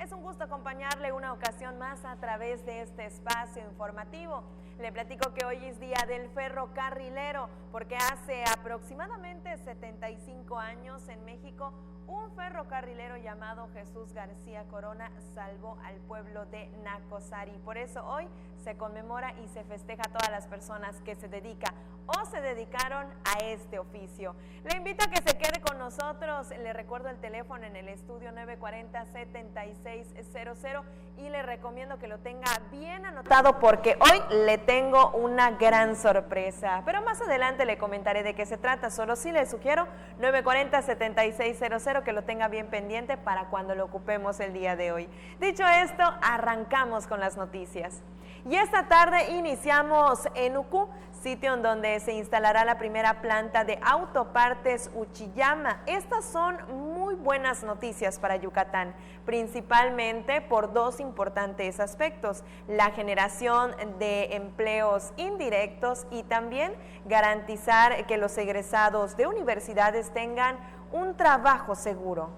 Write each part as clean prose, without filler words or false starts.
Es un gusto acompañarle una ocasión más a través de este espacio informativo. Le platico que hoy es día del ferrocarrilero, porque hace aproximadamente 75 años en México, un ferrocarrilero llamado Jesús García Corona salvó al pueblo de Nacozari. Por eso hoy se conmemora y se festeja a todas las personas que se dedican o se dedicaron a este oficio. Le invito a que se quede con nosotros. Le recuerdo el teléfono en el estudio 940-7600 y le recomiendo que lo tenga bien anotado porque hoy le tengo una gran sorpresa. Pero más adelante le comentaré de qué se trata. Solo sí le sugiero 940-7600, que lo tenga bien pendiente para cuando lo ocupemos el día de hoy. Dicho esto, arrancamos con las noticias. Y esta tarde iniciamos en Ucú, sitio en donde se instalará la primera planta de autopartes Uchiyama. Estas son muy buenas noticias para Yucatán, principalmente por dos importantes aspectos: la generación de empleos indirectos y también garantizar que los egresados de universidades tengan un trabajo seguro.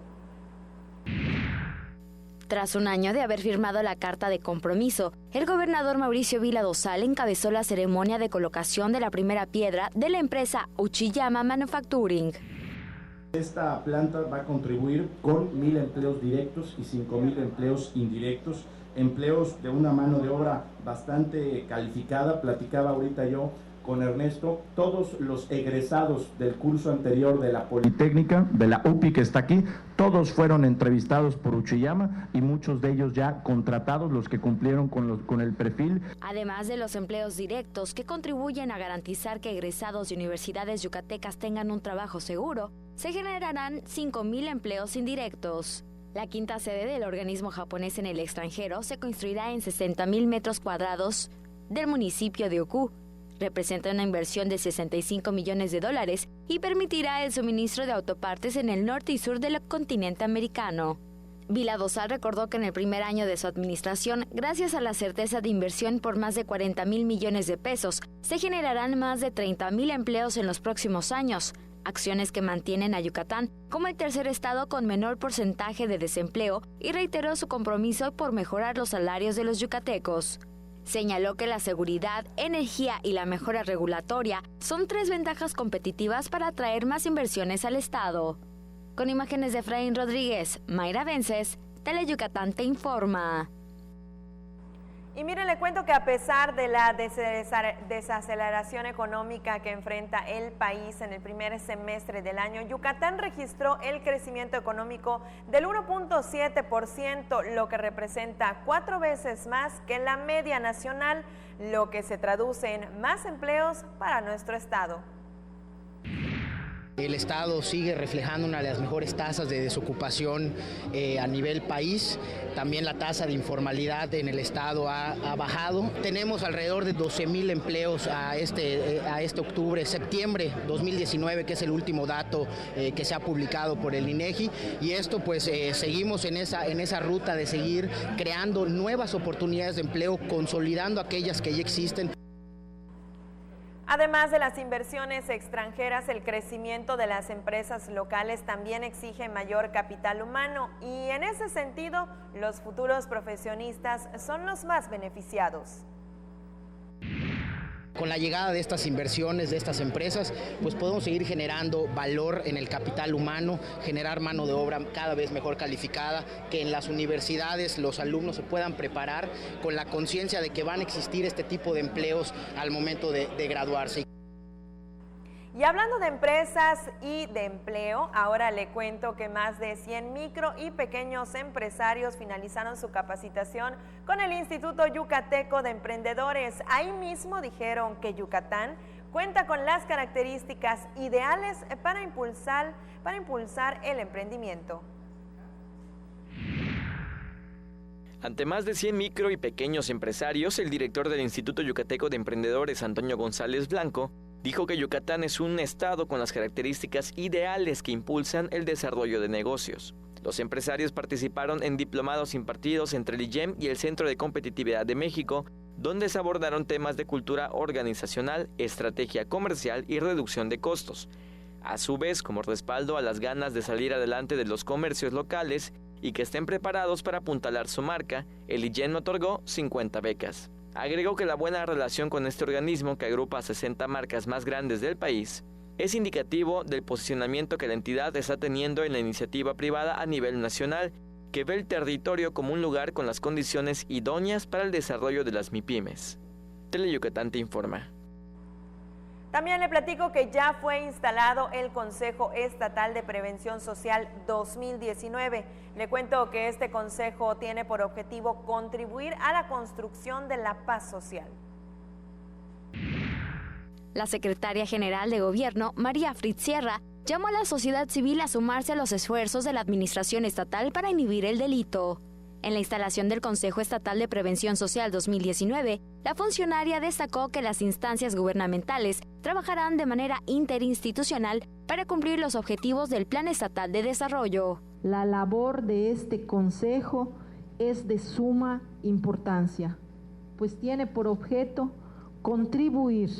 Tras un año de haber firmado la carta de compromiso, el gobernador Mauricio Vila Dosal encabezó la ceremonia de colocación de la primera piedra de la empresa Uchiyama Manufacturing. Esta planta va a contribuir con 1,000 empleos directos y 5,000 empleos indirectos, empleos de una mano de obra bastante calificada. Platicaba ahorita yo con Ernesto, todos los egresados del curso anterior de la Politécnica, de la UPI que está aquí, todos fueron entrevistados por Uchiyama y muchos de ellos ya contratados, los que cumplieron con el perfil. Además de los empleos directos que contribuyen a garantizar que egresados de universidades yucatecas tengan un trabajo seguro, se generarán 5,000 empleos indirectos. La quinta sede del organismo japonés en el extranjero se construirá en 60,000 metros cuadrados del municipio de Ucú. Representa una inversión de $65 millones y permitirá el suministro de autopartes en el norte y sur del continente americano. Vila Dosal recordó que en el primer año de su administración, gracias a la certeza de inversión por más de 40,000 millones de pesos, se generarán más de 30,000 empleos en los próximos años, acciones que mantienen a Yucatán como el tercer estado con menor porcentaje de desempleo, y reiteró su compromiso por mejorar los salarios de los yucatecos. Señaló que la seguridad, energía y la mejora regulatoria son 3 ventajas competitivas para atraer más inversiones al estado. Con imágenes de Efraín Rodríguez, Mayra Vences, Teleyucatán te informa. Y mire, le cuento que a pesar de la desaceleración económica que enfrenta el país en el primer semestre del año, Yucatán registró el crecimiento económico del 1.7%, lo que representa 4 veces más que la media nacional, lo que se traduce en más empleos para nuestro estado. El estado sigue reflejando una de las mejores tasas de desocupación a nivel país. También la tasa de informalidad en el estado ha bajado. Tenemos alrededor de 12,000 empleos a este septiembre 2019, que es el último dato que se ha publicado por el INEGI. Y esto pues seguimos en esa ruta de seguir creando nuevas oportunidades de empleo, consolidando aquellas que ya existen. Además de las inversiones extranjeras, el crecimiento de las empresas locales también exige mayor capital humano y en ese sentido, los futuros profesionistas son los más beneficiados. Con la llegada de estas inversiones, de estas empresas, pues podemos seguir generando valor en el capital humano, generar mano de obra cada vez mejor calificada, que en las universidades los alumnos se puedan preparar con la conciencia de que van a existir este tipo de empleos al momento de graduarse. Y hablando de empresas y de empleo, ahora le cuento que más de 100 micro y pequeños empresarios finalizaron su capacitación con el Instituto Yucateco de Emprendedores. Ahí mismo dijeron que Yucatán cuenta con las características ideales para impulsar el emprendimiento. Ante más de 100 micro y pequeños empresarios, el director del Instituto Yucateco de Emprendedores, Antonio González Blanco, dijo que Yucatán es un estado con las características ideales que impulsan el desarrollo de negocios. Los empresarios participaron en diplomados impartidos entre el IYEM y el Centro de Competitividad de México, donde se abordaron temas de cultura organizacional, estrategia comercial y reducción de costos. A su vez, como respaldo a las ganas de salir adelante de los comercios locales, y que estén preparados para apuntalar su marca, el IGEN otorgó 50 becas. Agregó que la buena relación con este organismo, que agrupa a 60 marcas más grandes del país, es indicativo del posicionamiento que la entidad está teniendo en la iniciativa privada a nivel nacional, que ve el territorio como un lugar con las condiciones idóneas para el desarrollo de las MIPYMES. Teleyucatán te informa. También le platico que ya fue instalado el Consejo Estatal de Prevención Social 2019. Le cuento que este consejo tiene por objetivo contribuir a la construcción de la paz social. La secretaria general de Gobierno, María Fritz Sierra, llamó a la sociedad civil a sumarse a los esfuerzos de la administración estatal para inhibir el delito. En la instalación del Consejo Estatal de Prevención Social 2019, la funcionaria destacó que las instancias gubernamentales trabajarán de manera interinstitucional para cumplir los objetivos del Plan Estatal de Desarrollo. La labor de este Consejo es de suma importancia, pues tiene por objeto contribuir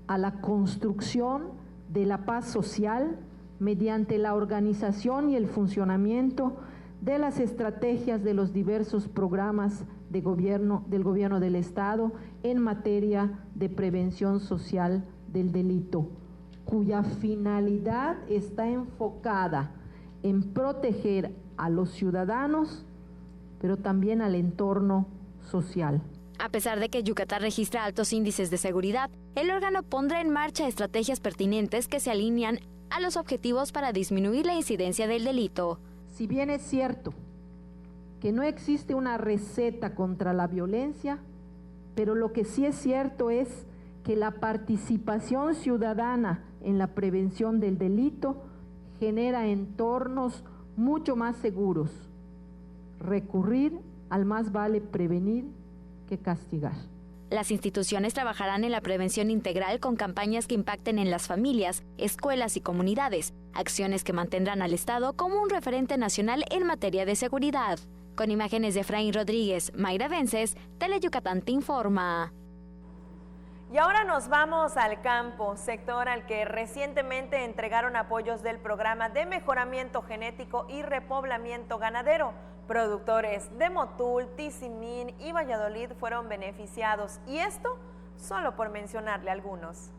a la construcción de la paz social mediante la organización y el funcionamiento de las estrategias de los diversos programas de gobierno, del Gobierno del Estado en materia de prevención social del delito, cuya finalidad está enfocada en proteger a los ciudadanos, pero también al entorno social. A pesar de que Yucatán registra altos índices de seguridad, el órgano pondrá en marcha estrategias pertinentes que se alinean a los objetivos para disminuir la incidencia del delito. Si bien es cierto que no existe una receta contra la violencia, pero lo que sí es cierto es que la participación ciudadana en la prevención del delito genera entornos mucho más seguros. Recurrir al más vale prevenir que castigar. Las instituciones trabajarán en la prevención integral con campañas que impacten en las familias, escuelas y comunidades, acciones que mantendrán al Estado como un referente nacional en materia de seguridad. Con imágenes de Efraín Rodríguez, Mayra Vences, Teleyucatán te informa. Y ahora nos vamos al campo, sector al que recientemente entregaron apoyos del programa de mejoramiento genético y repoblamiento ganadero. Productores de Motul, Tizimín y Valladolid fueron beneficiados, y esto solo por mencionarle algunos.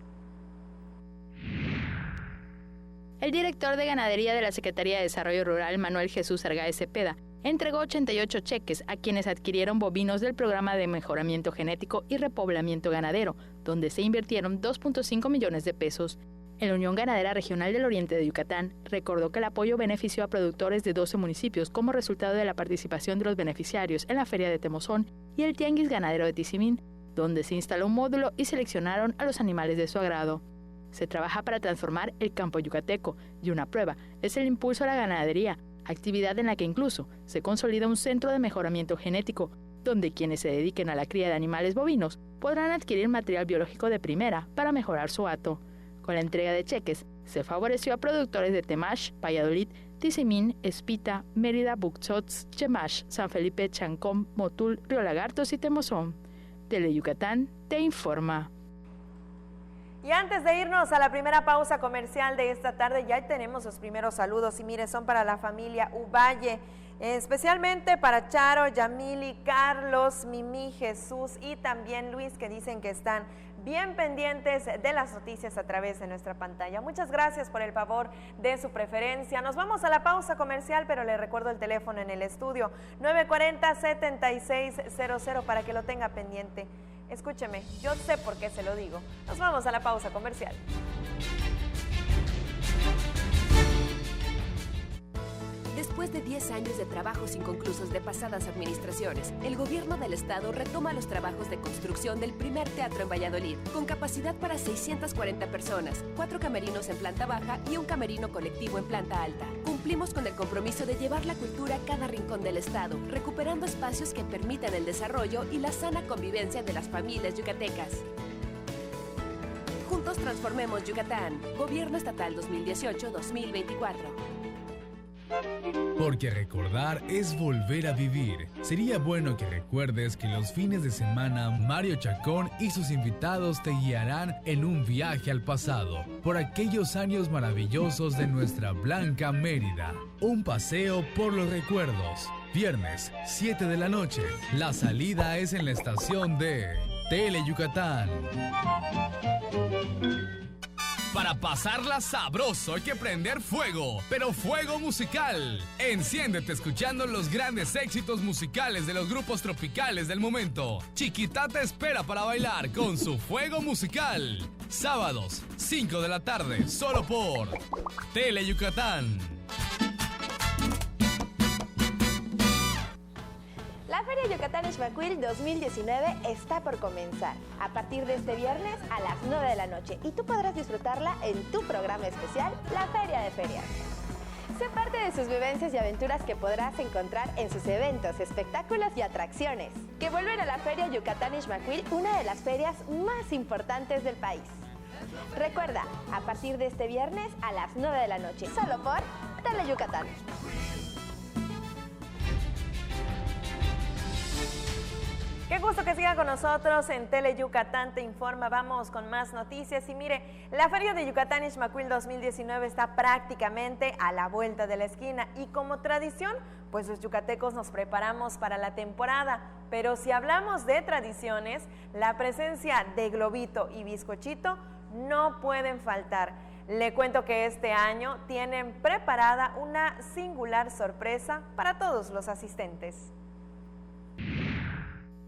El director de Ganadería de la Secretaría de Desarrollo Rural, Manuel Jesús Argáez Cepeda, entregó 88 cheques a quienes adquirieron bovinos del programa de mejoramiento genético y repoblamiento ganadero, donde se invirtieron 2.5 millones de pesos. En la Unión Ganadera Regional del Oriente de Yucatán recordó que el apoyo benefició a productores de 12 municipios como resultado de la participación de los beneficiarios en la Feria de Temozón y el Tianguis Ganadero de Tizimín, donde se instaló un módulo y seleccionaron a los animales de su agrado. Se trabaja para transformar el campo yucateco y una prueba es el impulso a la ganadería, actividad en la que incluso se consolida un centro de mejoramiento genético, donde quienes se dediquen a la cría de animales bovinos podrán adquirir material biológico de primera para mejorar su hato. Con la entrega de cheques, se favoreció a productores de Temash, Valladolid, Tizimín, Espita, Mérida, Buxots, Chemash, San Felipe, Chancón, Motul, Río Lagartos y Temozón. Teleyucatán te informa. Y antes de irnos a la primera pausa comercial de esta tarde, ya tenemos los primeros saludos y mire, son para la familia Uvalle, especialmente para Charo, Yamili, Carlos, Mimi, Jesús y también Luis, que dicen que están bien pendientes de las noticias a través de nuestra pantalla. Muchas gracias por el favor de su preferencia. Nos vamos a la pausa comercial, pero le recuerdo el teléfono en el estudio, 940-7600, para que lo tenga pendiente. Escúcheme, yo sé por qué se lo digo. Nos vamos a la pausa comercial. Después de 10 años de trabajos inconclusos de pasadas administraciones, el gobierno del estado retoma los trabajos de construcción del primer teatro en Valladolid, con capacidad para 640 personas, 4 camerinos en planta baja y un camerino colectivo en planta alta. Cumplimos con el compromiso de llevar la cultura a cada rincón del estado, recuperando espacios que permitan el desarrollo y la sana convivencia de las familias yucatecas. Juntos transformemos Yucatán. Gobierno Estatal 2018-2024. Porque recordar es volver a vivir. Sería bueno que recuerdes que los fines de semana Mario Chacón y sus invitados te guiarán en un viaje al pasado, por aquellos años maravillosos de nuestra blanca Mérida. Un paseo por los recuerdos. Viernes, 7 de la noche. La salida es en la estación de Tele Yucatán. Para pasarla sabroso hay que prender fuego, pero fuego musical. Enciéndete escuchando los grandes éxitos musicales de los grupos tropicales del momento. Chiquita te espera para bailar con su fuego musical. Sábados, 5 de la tarde, solo por Tele Yucatán. La Feria Yucatán Ixmaquil 2019 está por comenzar a partir de este viernes a las 9 de la noche y tú podrás disfrutarla en tu programa especial, La Feria de Ferias. Sé parte de sus vivencias y aventuras que podrás encontrar en sus eventos, espectáculos y atracciones, que vuelven a la Feria Yucatán Ixmaquil, una de las ferias más importantes del país. Recuerda, a partir de este viernes a las 9 de la noche, solo por Tele Yucatán. Qué gusto que sigan con nosotros en Tele Yucatán Te Informa. Vamos con más noticias y mire, la Feria de Yucatán Ixmaquil 2019 está prácticamente a la vuelta de la esquina y como tradición, pues los yucatecos nos preparamos para la temporada. Pero si hablamos de tradiciones, la presencia de globito y bizcochito no pueden faltar. Le cuento que este año tienen preparada una singular sorpresa para todos los asistentes.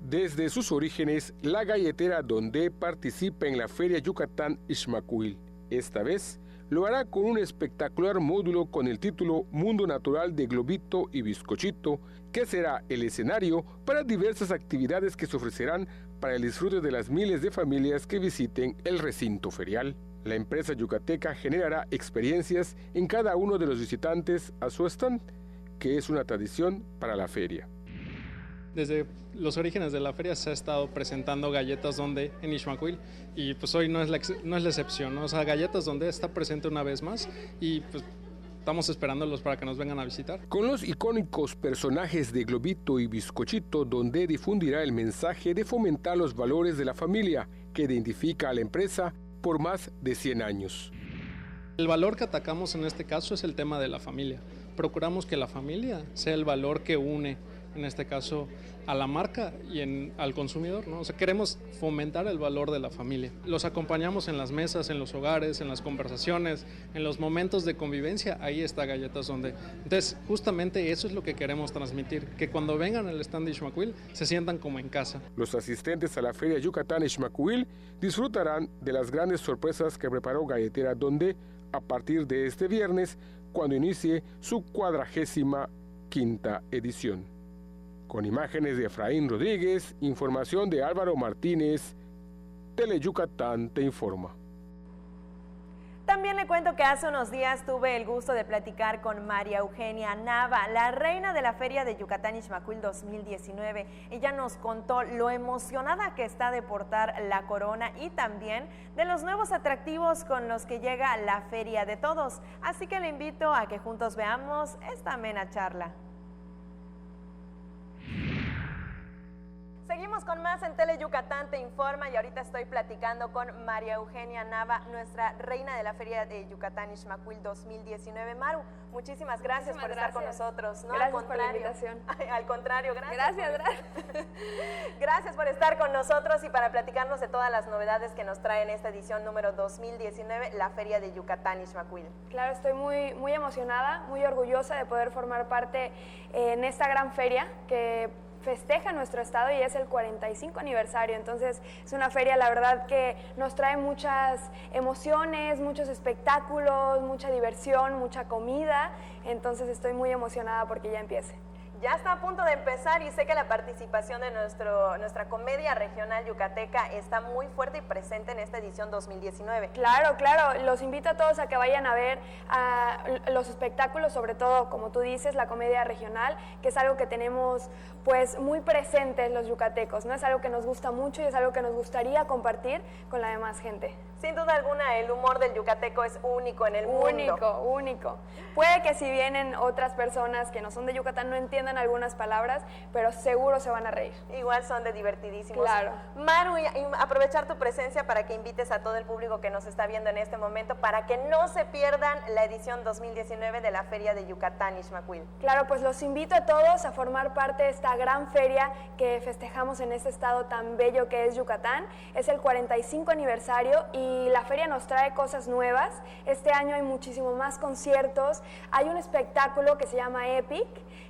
Desde sus orígenes, la galletera Dondé participa en la Feria Yucatán Ixmaquil. Esta vez lo hará con un espectacular módulo con el título Mundo Natural de Globito y Bizcochito, que será el escenario para diversas actividades que se ofrecerán para el disfrute de las miles de familias que visiten el recinto ferial. La empresa yucateca generará experiencias en cada uno de los visitantes a su stand, que es una tradición para la feria. Desde los orígenes de la feria se ha estado presentando galletas Dondé en Ixmaquil y pues hoy no es la excepción, ¿no? O sea, galletas Dondé está presente una vez más y pues estamos esperándolos para que nos vengan a visitar. Con los icónicos personajes de Globito y Bizcochito, Dondé difundirá el mensaje de fomentar los valores de la familia que identifica a la empresa por más de 100 años. El valor que atacamos en este caso es el tema de la familia. Procuramos que la familia sea el valor que une, en este caso, a la marca y al consumidor, ¿no? O sea, queremos fomentar el valor de la familia. Los acompañamos en las mesas, en los hogares, en las conversaciones, en los momentos de convivencia. Ahí está Galletas Dondé. Entonces, justamente eso es lo que queremos transmitir, que cuando vengan al stand de Ixmaquil se sientan como en casa. Los asistentes a la Feria Yucatán Ixmaquil disfrutarán de las grandes sorpresas que preparó Galletera Dondé a partir de este viernes, cuando inicie su 45ª edición. Con imágenes de Efraín Rodríguez, información de Álvaro Martínez, Tele Yucatán Te Informa. También le cuento que hace unos días tuve el gusto de platicar con María Eugenia Nava, la reina de la Feria de Yucatán Ixmaquil 2019. Ella nos contó lo emocionada que está de portar la corona y también de los nuevos atractivos con los que llega la Feria de Todos. Así que le invito a que juntos veamos esta amena charla. Seguimos con más en Tele Yucatán Te Informa y ahorita estoy platicando con María Eugenia Nava, nuestra reina de la Feria de Yucatán Ixmaquil 2019. Maru, muchísimas gracias por estar con nosotros. ¿No? Gracias por la invitación. Al contrario, gracias. Gracias. Gracias por estar con nosotros y para platicarnos de todas las novedades que nos trae en esta edición número 2019, la Feria de Yucatán Ixmaquil. Claro, estoy muy emocionada, muy orgullosa de poder formar parte en esta gran feria que festeja nuestro estado y es el 45 aniversario, entonces es una feria, la verdad, que nos trae muchas emociones, muchos espectáculos, mucha diversión, mucha comida, entonces estoy muy emocionada porque ya empiece. Ya está a punto de empezar y sé que la participación de nuestra comedia regional yucateca está muy fuerte y presente en esta edición 2019. Claro, los invito a todos a que vayan a ver los espectáculos, sobre todo, como tú dices, la comedia regional, que es algo que tenemos pues muy presentes los yucatecos, ¿no? Es algo que nos gusta mucho y es algo que nos gustaría compartir con la demás gente. Sin duda alguna, el humor del yucateco es único en el mundo. Único. Puede que si vienen otras personas que no son de Yucatán no entiendan algunas palabras, pero seguro se van a reír. Igual son de divertidísimos. Claro. Maru, y aprovechar tu presencia para que invites a todo el público que nos está viendo en este momento para que no se pierdan la edición 2019 de la Feria de Yucatán Ixmaquil. Claro, pues los invito a todos a formar parte de esta gran feria que festejamos en este estado tan bello que es Yucatán. Es el 45 aniversario y la feria nos trae cosas nuevas. Este año hay muchísimo más conciertos. Hay un espectáculo que se llama Epic,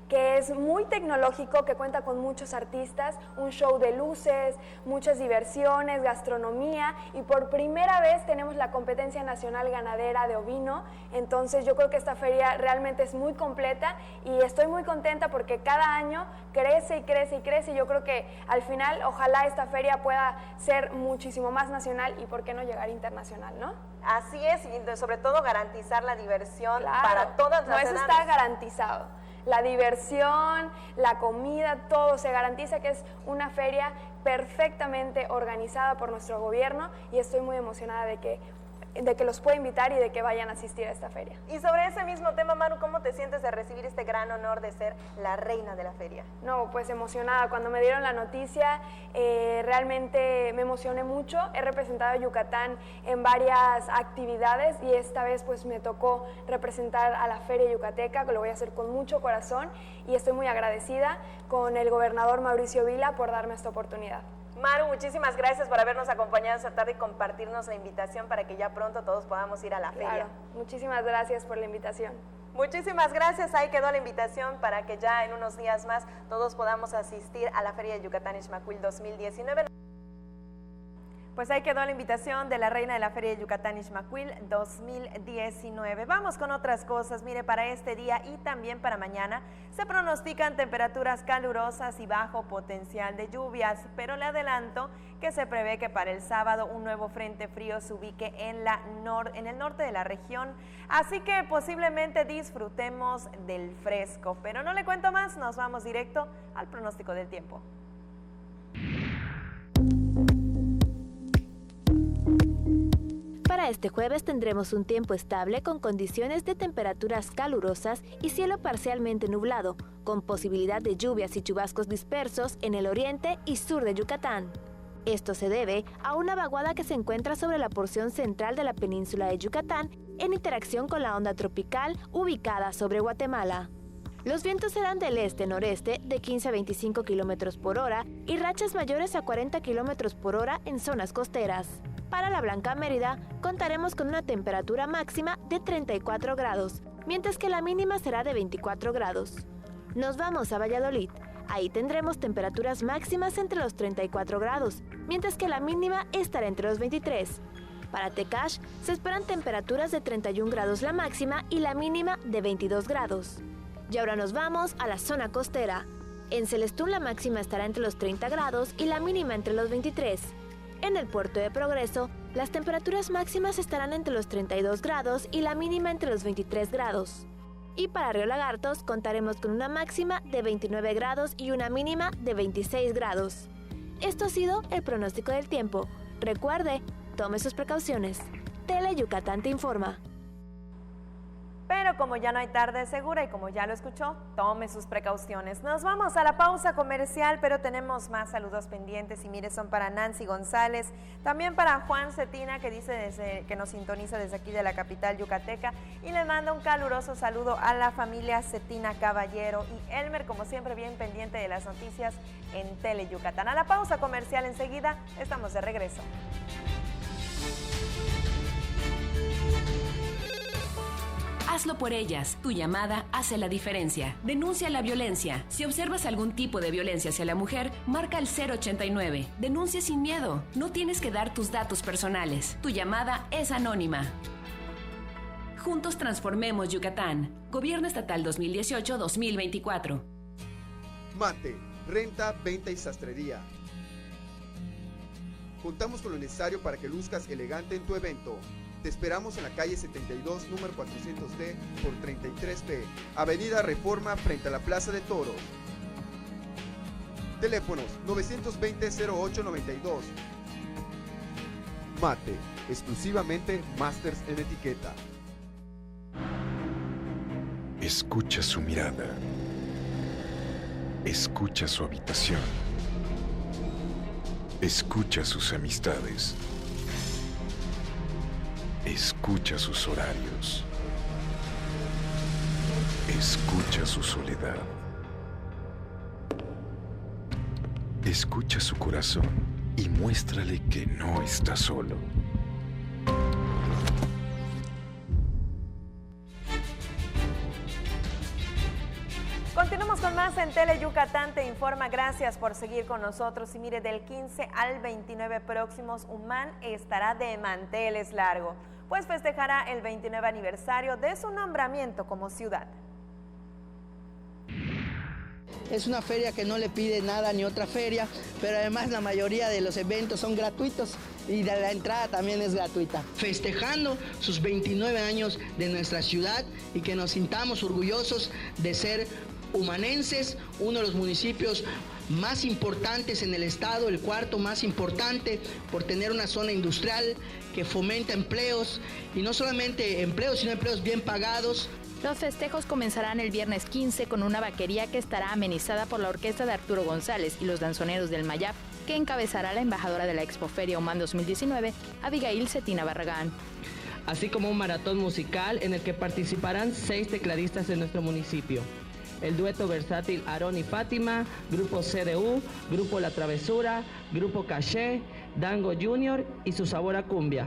que es muy tecnológico, que cuenta con muchos artistas, un show de luces, muchas diversiones, gastronomía, y por primera vez tenemos la competencia nacional ganadera de ovino. Entonces yo creo que esta feria realmente es muy completa y estoy muy contenta porque cada año crece y crece y crece, y yo creo que al final ojalá esta feria pueda ser muchísimo más nacional y por qué no llegar internacional, ¿no? Así es, y sobre todo garantizar la diversión para todas las edades. Eso está garantizado. La diversión, la comida, todo se garantiza, que es una feria perfectamente organizada por nuestro gobierno, y estoy muy emocionada de que los pueda invitar y de que vayan a asistir a esta feria. Y sobre ese mismo tema, Maru, ¿cómo te sientes de recibir este gran honor de ser la reina de la feria? No, pues emocionada. Cuando me dieron la noticia, realmente me emocioné mucho. He representado a Yucatán en varias actividades y esta vez pues me tocó representar a la Feria Yucateca, que lo voy a hacer con mucho corazón, y estoy muy agradecida con el gobernador Mauricio Vila por darme esta oportunidad. Maru, muchísimas gracias por habernos acompañado esta tarde y compartirnos la invitación para que ya pronto todos podamos ir a la feria. Claro, muchísimas gracias por la invitación. Muchísimas gracias, ahí quedó la invitación para que ya en unos días más todos podamos asistir a la Feria de Yucatán Ixmaquil 2019. Pues ahí quedó la invitación de la reina de la Feria de Yucatán Ixmaquil 2019. Vamos con otras cosas. Mire, para este día y también para mañana se pronostican temperaturas calurosas y bajo potencial de lluvias, pero le adelanto que se prevé que para el sábado un nuevo frente frío se ubique en el norte de la región, así que posiblemente disfrutemos del fresco. Pero no le cuento más, nos vamos directo al pronóstico del tiempo. Para este jueves tendremos un tiempo estable con condiciones de temperaturas calurosas y cielo parcialmente nublado, con posibilidad de lluvias y chubascos dispersos en el oriente y sur de Yucatán. Esto se debe a una vaguada que se encuentra sobre la porción central de la península de Yucatán en interacción con la onda tropical ubicada sobre Guatemala. Los vientos serán del este-noreste de 15 a 25 km por hora y rachas mayores a 40 km por hora en zonas costeras. Para la Blanca Mérida, contaremos con una temperatura máxima de 34 grados, mientras que la mínima será de 24 grados. Nos vamos a Valladolid. Ahí tendremos temperaturas máximas entre los 34 grados, mientras que la mínima estará entre los 23. Para Tecash, se esperan temperaturas de 31 grados la máxima y la mínima de 22 grados. Y ahora nos vamos a la zona costera. En Celestún la máxima estará entre los 30 grados y la mínima entre los 23. En el puerto de Progreso, las temperaturas máximas estarán entre los 32 grados y la mínima entre los 23 grados. Y para Río Lagartos contaremos con una máxima de 29 grados y una mínima de 26 grados. Esto ha sido el pronóstico del tiempo. Recuerde, tome sus precauciones. Tele Yucatán te informa. Pero como ya no hay tarde segura y como ya lo escuchó, tome sus precauciones. Nos vamos a la pausa comercial, pero tenemos más saludos pendientes y mire, son para Nancy González, también para Juan Cetina, que dice que nos sintoniza desde aquí de la capital yucateca, y le manda un caluroso saludo a la familia Cetina Caballero, y Elmer, como siempre, bien pendiente de las noticias en Tele Yucatán. A la pausa comercial enseguida, estamos de regreso. Hazlo por ellas. Tu llamada hace la diferencia. Denuncia la violencia. Si observas algún tipo de violencia hacia la mujer, marca el 089. Denuncia sin miedo. No tienes que dar tus datos personales. Tu llamada es anónima. Juntos transformemos Yucatán. Gobierno Estatal 2018-2024. Mate, renta, venta y sastrería. Contamos con lo necesario para que luzcas elegante en tu evento. Te esperamos en la calle 72, número 400D por 33B, Avenida Reforma, frente a la Plaza de Toros. Teléfonos 920-0892. Mate, exclusivamente Masters en etiqueta. Escucha su mirada. Escucha su habitación. Escucha sus amistades. Escucha sus horarios. Escucha su soledad. Escucha su corazón y muéstrale que no está solo. Continuamos con más en Tele Yucatán Te Informa. Gracias por seguir con nosotros. Y mire, del 15 al 29 próximos, Humán estará de manteles largo, pues festejará el 29 aniversario de su nombramiento como ciudad. Es una feria que no le pide nada ni otra feria, pero además la mayoría de los eventos son gratuitos y la entrada también es gratuita. Festejando sus 29 años de nuestra ciudad y que nos sintamos orgullosos de ser humanenses, uno de los municipios más importantes en el estado, el cuarto más importante, por tener una zona industrial que fomenta empleos, y no solamente empleos, sino empleos bien pagados. Los festejos comenzarán el viernes 15 con una vaquería que estará amenizada por la orquesta de Arturo González y los danzoneros del Mayap, que encabezará la embajadora de la Expoferia Humán 2019, Abigail Cetina Barragán. Así como un maratón musical en el que participarán 6 tecladistas de nuestro municipio. El dueto versátil Aarón y Fátima, Grupo CDU, Grupo La Travesura, Grupo Caché, Dango Junior y Su Sabor a Cumbia.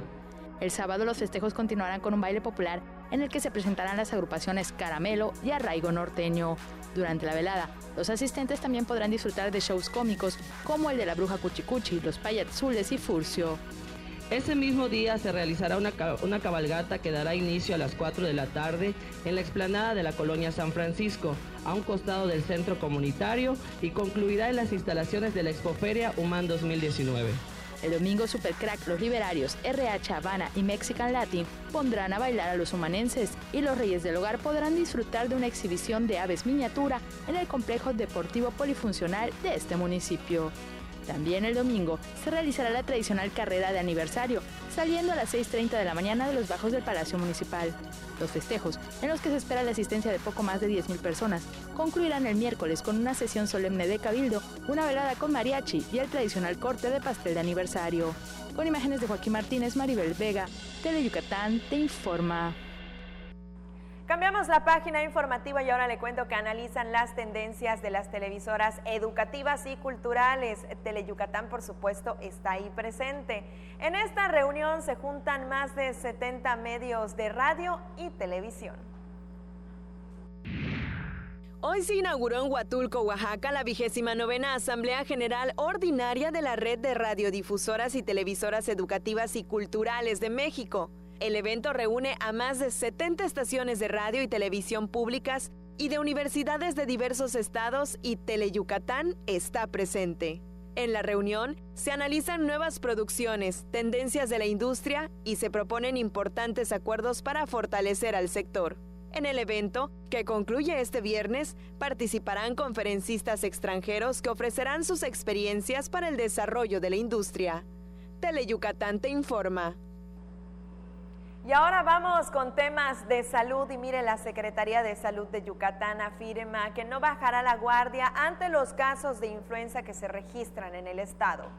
El sábado los festejos continuarán con un baile popular en el que se presentarán las agrupaciones Caramelo y Arraigo Norteño. Durante la velada, los asistentes también podrán disfrutar de shows cómicos como el de la Bruja Cuchicuchi, los Payazules y Furcio. Ese mismo día se realizará una cabalgata que dará inicio a las 4 de la tarde en la explanada de la colonia San Francisco, a un costado del centro comunitario, y concluirá en las instalaciones de la Expoferia Humán 2019. El domingo Supercrack, Los Liberarios, RH Habana y Mexican Latin pondrán a bailar a los humanenses, y los Reyes del Hogar podrán disfrutar de una exhibición de aves miniatura en el complejo deportivo polifuncional de este municipio. También el domingo se realizará la tradicional carrera de aniversario, saliendo a las 6:30 de la mañana de los bajos del Palacio Municipal. Los festejos, en los que se espera la asistencia de poco más de 10,000 personas, concluirán el miércoles con una sesión solemne de cabildo, una velada con mariachi y el tradicional corte de pastel de aniversario. Con imágenes de Joaquín Martínez, Maribel Vega, Tele Yucatán Te Informa. Cambiamos la página informativa y ahora le cuento que analizan las tendencias de las televisoras educativas y culturales. Tele Yucatán, por supuesto, está ahí presente. En esta reunión se juntan más de 70 medios de radio y televisión. Hoy se inauguró en Huatulco, Oaxaca, la 29ª Asamblea General Ordinaria de la Red de Radiodifusoras y Televisoras Educativas y Culturales de México. El evento reúne a más de 70 estaciones de radio y televisión públicas y de universidades de diversos estados, y Tele Yucatán está presente. En la reunión se analizan nuevas producciones, tendencias de la industria y se proponen importantes acuerdos para fortalecer al sector. En el evento, que concluye este viernes, participarán conferencistas extranjeros que ofrecerán sus experiencias para el desarrollo de la industria. Tele Yucatán Te Informa. Y ahora vamos con temas de salud, y mire, la Secretaría de Salud de Yucatán afirma que no bajará la guardia ante los casos de influenza que se registran en el estado.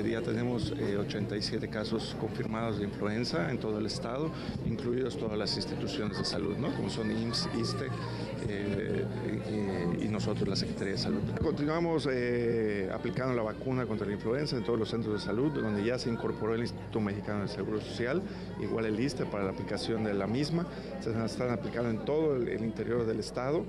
Ya tenemos 87 casos confirmados de influenza en todo el estado, incluidos todas las instituciones de salud, ¿no? Como son IMSS, ISSSTE y nosotros, la Secretaría de Salud. Continuamos aplicando la vacuna contra la influenza en todos los centros de salud, donde ya se incorporó el Instituto Mexicano del Seguro Social, igual el ISSSTE para la aplicación de la misma. Se están aplicando en todo el interior del estado.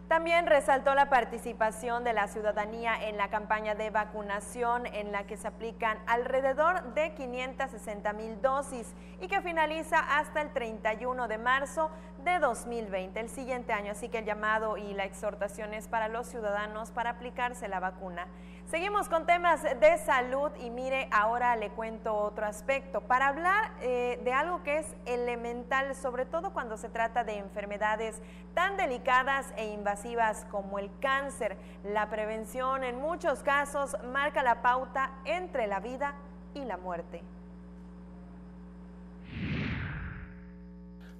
También resaltó la participación de la ciudadanía en la campaña de vacunación, en la que se aplican alrededor de 560,000 dosis y que finaliza hasta el 31 de marzo de 2020, el siguiente año. Así que el llamado y la exhortación es para los ciudadanos para aplicarse la vacuna. Seguimos con temas de salud y mire, ahora le cuento otro aspecto para hablar de algo que es elemental, sobre todo cuando se trata de enfermedades tan delicadas e invasivas como el cáncer. La prevención en muchos casos marca la pauta entre la vida y la muerte.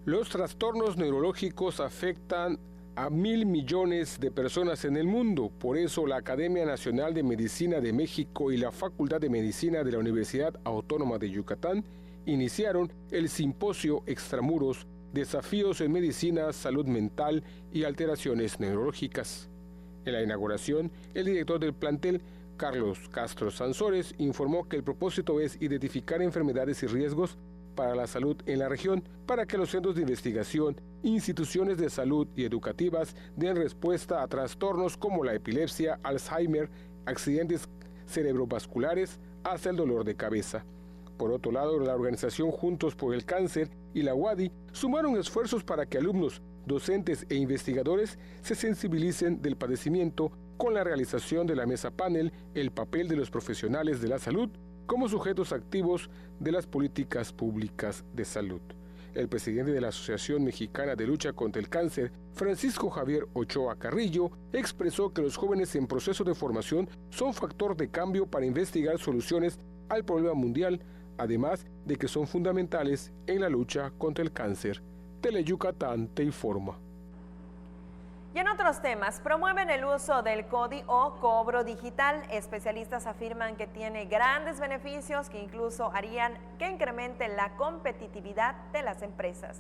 Los trastornos neurológicos afectan a 1.000 millones de personas en el mundo. Por eso la Academia Nacional de Medicina de México y la Facultad de Medicina de la Universidad Autónoma de Yucatán iniciaron el simposio Extramuros, Desafíos en Medicina, Salud Mental y Alteraciones Neurológicas. En la inauguración, el director del plantel, Carlos Castro Sansores, informó que el propósito es identificar enfermedades y riesgos para la salud en la región, para que los centros de investigación, instituciones de salud y educativas den respuesta a trastornos como la epilepsia, Alzheimer, accidentes cerebrovasculares, hasta el dolor de cabeza. Por otro lado, la organización Juntos por el Cáncer y la UADY sumaron esfuerzos para que alumnos, docentes e investigadores se sensibilicen del padecimiento con la realización de la mesa panel, el papel de los profesionales de la salud como sujetos activos de las políticas públicas de salud. El presidente de la Asociación Mexicana de Lucha contra el Cáncer, Francisco Javier Ochoa Carrillo, expresó que los jóvenes en proceso de formación son factor de cambio para investigar soluciones al problema mundial, además de que son fundamentales en la lucha contra el cáncer. Teleyucatán te informa. Y en otros temas, promueven el uso del CODI o cobro digital. Especialistas afirman que tiene grandes beneficios que incluso harían que incremente la competitividad de las empresas.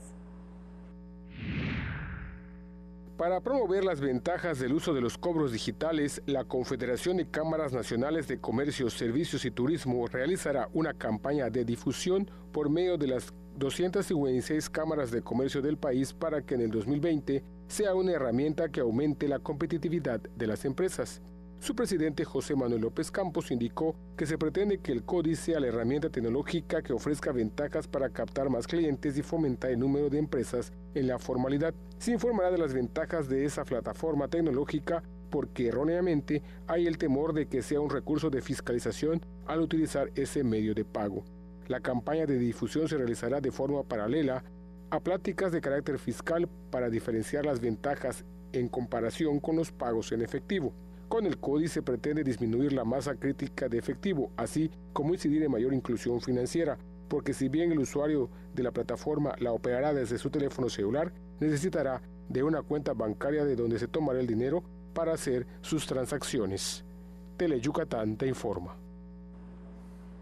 Para promover las ventajas del uso de los cobros digitales, la Confederación de Cámaras Nacionales de Comercio, Servicios y Turismo realizará una campaña de difusión por medio de las 256 cámaras de comercio del país para que en el 2020 sea una herramienta que aumente la competitividad de las empresas. Su presidente José Manuel López Campos indicó que se pretende que el CODI sea la herramienta tecnológica que ofrezca ventajas para captar más clientes y fomentar el número de empresas en la formalidad. Se informará de las ventajas de esa plataforma tecnológica porque erróneamente hay el temor de que sea un recurso de fiscalización al utilizar ese medio de pago. La campaña de difusión se realizará de forma paralela a pláticas de carácter fiscal para diferenciar las ventajas en comparación con los pagos en efectivo. Con el CODI se pretende disminuir la masa crítica de efectivo, así como incidir en mayor inclusión financiera, porque si bien el usuario de la plataforma la operará desde su teléfono celular, necesitará de una cuenta bancaria de donde se tomará el dinero para hacer sus transacciones. Teleyucatán te informa.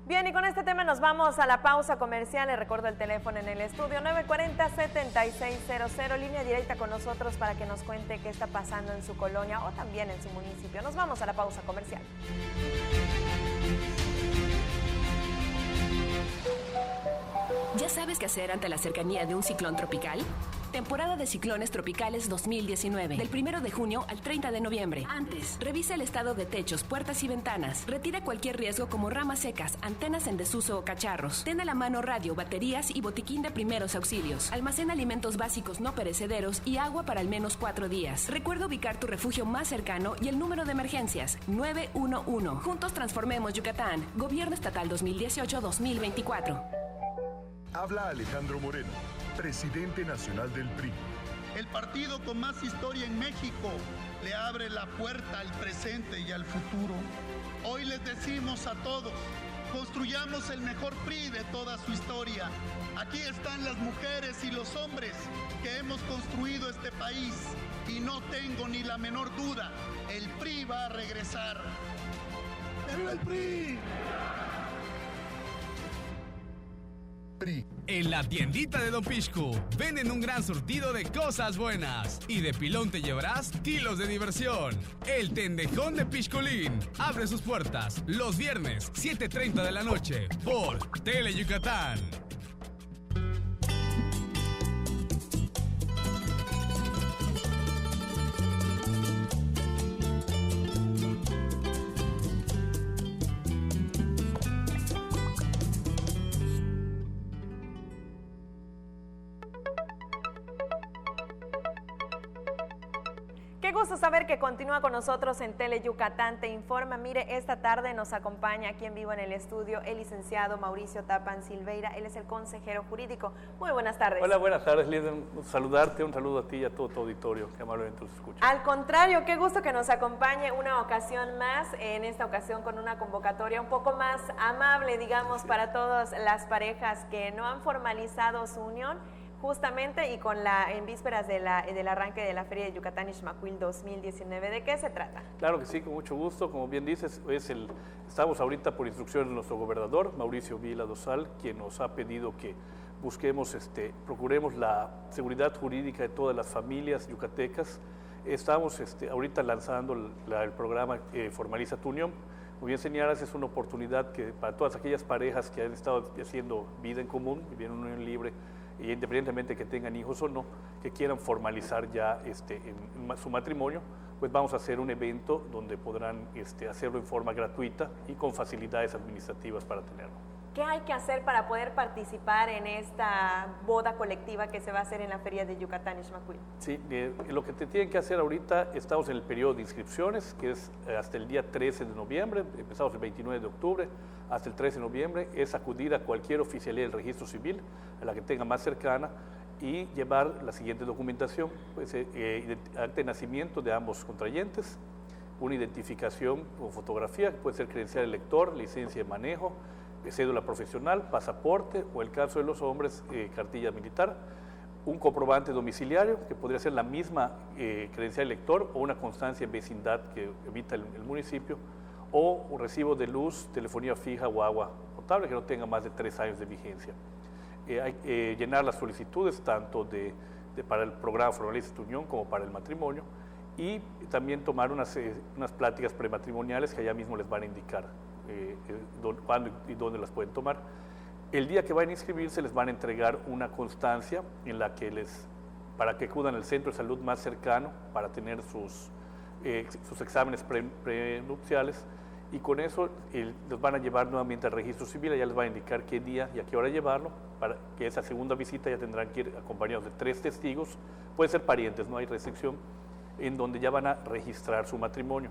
Bien, y con este tema nos vamos a la pausa comercial. Les recuerdo el teléfono en el estudio 940-7600, línea directa con nosotros para que nos cuente qué está pasando en su colonia o también en su municipio. Nos vamos a la pausa comercial. ¿Ya sabes qué hacer ante la cercanía de un ciclón tropical? Temporada de ciclones tropicales 2019, del 1 de junio al 30 de noviembre. Antes, revisa el estado de techos, puertas y ventanas. Retira cualquier riesgo como ramas secas, antenas en desuso o cacharros. Ten a la mano radio, baterías y botiquín de primeros auxilios. Almacena alimentos básicos no perecederos y agua para al menos 4 días. Recuerda ubicar tu refugio más cercano y el número de emergencias, 911. Juntos transformemos Yucatán. Gobierno Estatal 2018-2024. Habla Alejandro Moreno, presidente nacional del PRI. El partido con más historia en México le abre la puerta al presente y al futuro. Hoy les decimos a todos, construyamos el mejor PRI de toda su historia. Aquí están las mujeres y los hombres que hemos construido este país y no tengo ni la menor duda, el PRI va a regresar. ¡Viva el PRI! En la tiendita de Don Pixcu venden un gran surtido de cosas buenas y de pilón te llevarás kilos de diversión. El Tendejón de Pixculín abre sus puertas los viernes 7:30 de la noche por Teleyucatán. Qué gusto saber que continúa con nosotros en Tele Yucatán Te Informa. Mire, esta tarde nos acompaña aquí en vivo en el estudio el licenciado Mauricio Tapan Silveira. Él es el consejero jurídico. Muy buenas tardes. Hola, buenas tardes, Lidia. Saludarte, un saludo a ti y a todo tu auditorio que amablemente nos escucha. Al contrario, qué gusto que nos acompañe una ocasión más, en esta ocasión con una convocatoria un poco más amable, digamos, sí, para todas las parejas que no han formalizado su unión. Justamente y en vísperas del arranque de la Feria de Yucatán Ixmaquil 2019. ¿De qué se trata? Claro que sí, con mucho gusto. Como bien dices, estamos ahorita por instrucciones de nuestro gobernador, Mauricio Vila Dosal, quien nos ha pedido que busquemos, procuremos la seguridad jurídica de todas las familias yucatecas. Estamos ahorita lanzando el programa Formaliza tu Unión. Como bien señalas, es una oportunidad que para todas aquellas parejas que han estado haciendo vida en común, viviendo en una unión libre, y independientemente que tengan hijos o no, que quieran formalizar ya en su matrimonio, pues vamos a hacer un evento donde podrán hacerlo en forma gratuita y con facilidades administrativas para tenerlo. ¿Qué hay que hacer para poder participar en esta boda colectiva que se va a hacer en la Feria de Yucatán Ixmaquil? Sí, lo que te tienen que hacer ahorita, estamos en el periodo de inscripciones, que es hasta el día 13 de noviembre, empezamos el 29 de octubre, hasta el 13 de noviembre, es acudir a cualquier oficialía del registro civil, a la que tenga más cercana, y llevar la siguiente documentación, pues, acta de nacimiento de ambos contrayentes, una identificación con fotografía, que puede ser credencial del lector, licencia de manejo, cédula profesional, pasaporte o, el caso de los hombres, cartilla militar, un comprobante domiciliario, que podría ser la misma credencial del lector o una constancia en vecindad que emita el municipio, o un recibo de luz, telefonía fija o agua potable que no tenga más de 3 años de vigencia. Hay que llenar las solicitudes tanto para el programa Formaliza tu Unión como para el matrimonio, y también tomar unas pláticas prematrimoniales que allá mismo les van a indicar cuándo y dónde las pueden tomar. El día que vayan a inscribirse les van a entregar una constancia en la que para que acudan al centro de salud más cercano para tener sus exámenes prenupciales, y con eso los van a llevar nuevamente al registro civil. Allá les van a indicar qué día y a qué hora llevarlo, para que esa segunda visita ya tendrán que ir acompañados de 3 testigos, pueden ser parientes, no hay restricción, en donde ya van a registrar su matrimonio.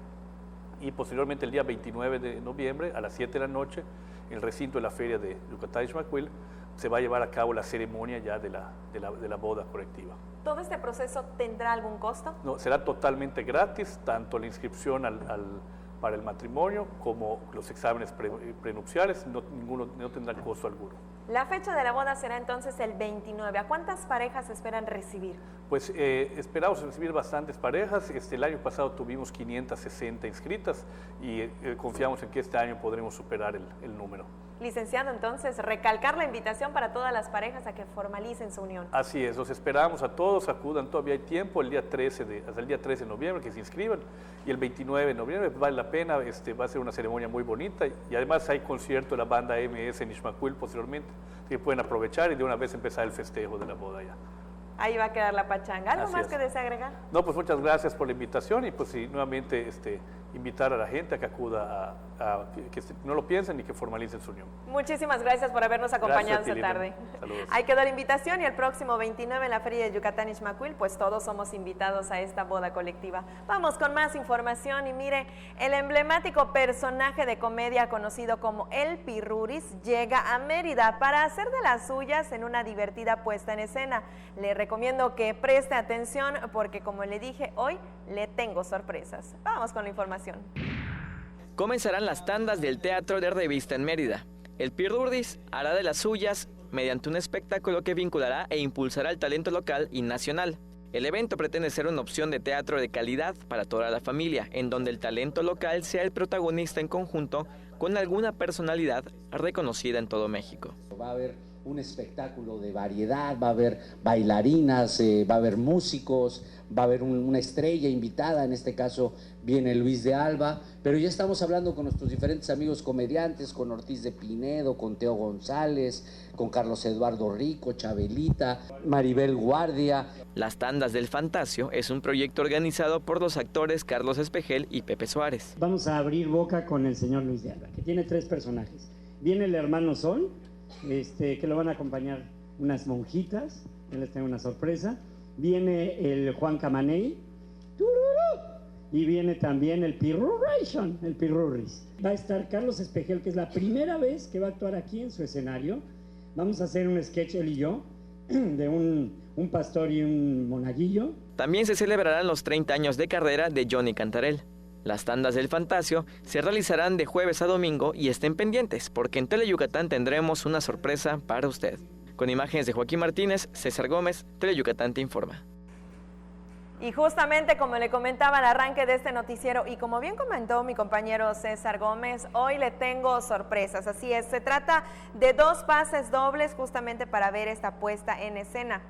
Y posteriormente el día 29 de noviembre a las 7 de la noche, en el recinto de la Feria de Yucatán Ixmaquil, se va a llevar a cabo la ceremonia ya de la boda colectiva. ¿Todo este proceso tendrá algún costo? No, será totalmente gratis, tanto la inscripción para el matrimonio como los exámenes prenupciales, ninguno tendrá costo alguno. La fecha de la boda será entonces el 29. ¿A cuántas parejas esperan recibir? Pues esperamos recibir bastantes parejas. El año pasado tuvimos 560 inscritas y confiamos en que este año podremos superar el número. Licenciado, entonces, recalcar la invitación para todas las parejas a que formalicen su unión. Así es, los esperamos a todos, acudan, todavía hay tiempo, hasta el día 13 de noviembre que se inscriban, y el 29 de noviembre vale la pena, va a ser una ceremonia muy bonita, y además hay concierto de la banda MS en Ixmaquil posteriormente, que pueden aprovechar y de una vez empezar el festejo de la boda ya. Ahí va a quedar la pachanga. ¿Algo más que desea agregar? No, pues muchas gracias por la invitación, y pues sí, nuevamente invitar a la gente a que acuda que no lo piensen y que formalicen su unión. Muchísimas gracias por habernos acompañado esta tarde. Saludos. Ahí quedó la invitación, y el próximo 29 en la Feria de Yucatán Ixmaquil, pues todos somos invitados a esta boda colectiva. Vamos con más información, y mire, el emblemático personaje de comedia conocido como El Pirruris llega a Mérida para hacer de las suyas en una divertida puesta en escena. Le recomiendo que preste atención porque, como le dije, hoy le tengo sorpresas. Vamos con la información. Comenzarán las tandas del Teatro de Revista en Mérida. El Pirruris hará de las suyas mediante un espectáculo que vinculará e impulsará el talento local y nacional. El evento pretende ser una opción de teatro de calidad para toda la familia, en donde el talento local sea el protagonista en conjunto con alguna personalidad reconocida en todo México. Va a haber un espectáculo de variedad, va a haber bailarinas, va a haber músicos, va a haber una estrella invitada, en este caso viene Luis de Alba, pero ya estamos hablando con nuestros diferentes amigos comediantes, con Ortiz de Pinedo, con Teo González, con Carlos Eduardo Rico, Chabelita, Maribel Guardia. Las Tandas del Fantasio es un proyecto organizado por los actores Carlos Espejel y Pepe Suárez. Vamos a abrir boca con el señor Luis de Alba, que tiene 3 personajes. Viene el hermano Sol, que lo van a acompañar unas monjitas, él les tengo una sorpresa. Viene el Juan Camaney, y viene también el Pirruration, el Pirurris. Va a estar Carlos Espejel, que es la primera vez que va a actuar aquí en su escenario. Vamos a hacer un sketch, él y yo, de un pastor y un monaguillo. También se celebrarán los 30 años de carrera de Johnny Cantarell. Las tandas del Fantasio se realizarán de jueves a domingo y estén pendientes porque en Teleyucatán tendremos una sorpresa para usted. Con imágenes de Joaquín Martínez, César Gómez, Teleyucatán te informa. Y justamente como le comentaba al arranque de este noticiero y como bien comentó mi compañero César Gómez, hoy le tengo sorpresas. Así es, se trata de 2 pases dobles justamente para ver esta puesta en escena.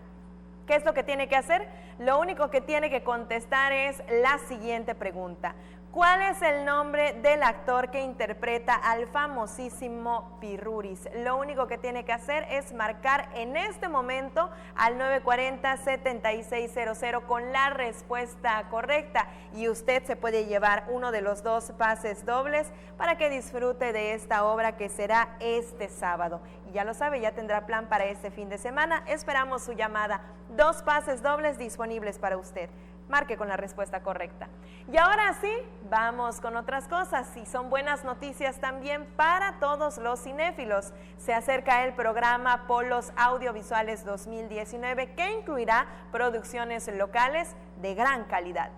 ¿Qué es lo que tiene que hacer? Lo único que tiene que contestar es la siguiente pregunta. ¿Cuál es el nombre del actor que interpreta al famosísimo Pirruris? Lo único que tiene que hacer es marcar en este momento al 940-7600 con la respuesta correcta y usted se puede llevar uno de los 2 pases dobles para que disfrute de esta obra que será este sábado. Y ya lo sabe, ya tendrá plan para este fin de semana. Esperamos su llamada. 2 pases dobles disponibles para usted. Marque con la respuesta correcta. Y ahora sí, vamos con otras cosas y son buenas noticias también para todos los cinéfilos. Se acerca el programa Polos Audiovisuales 2019 que incluirá producciones locales de gran calidad.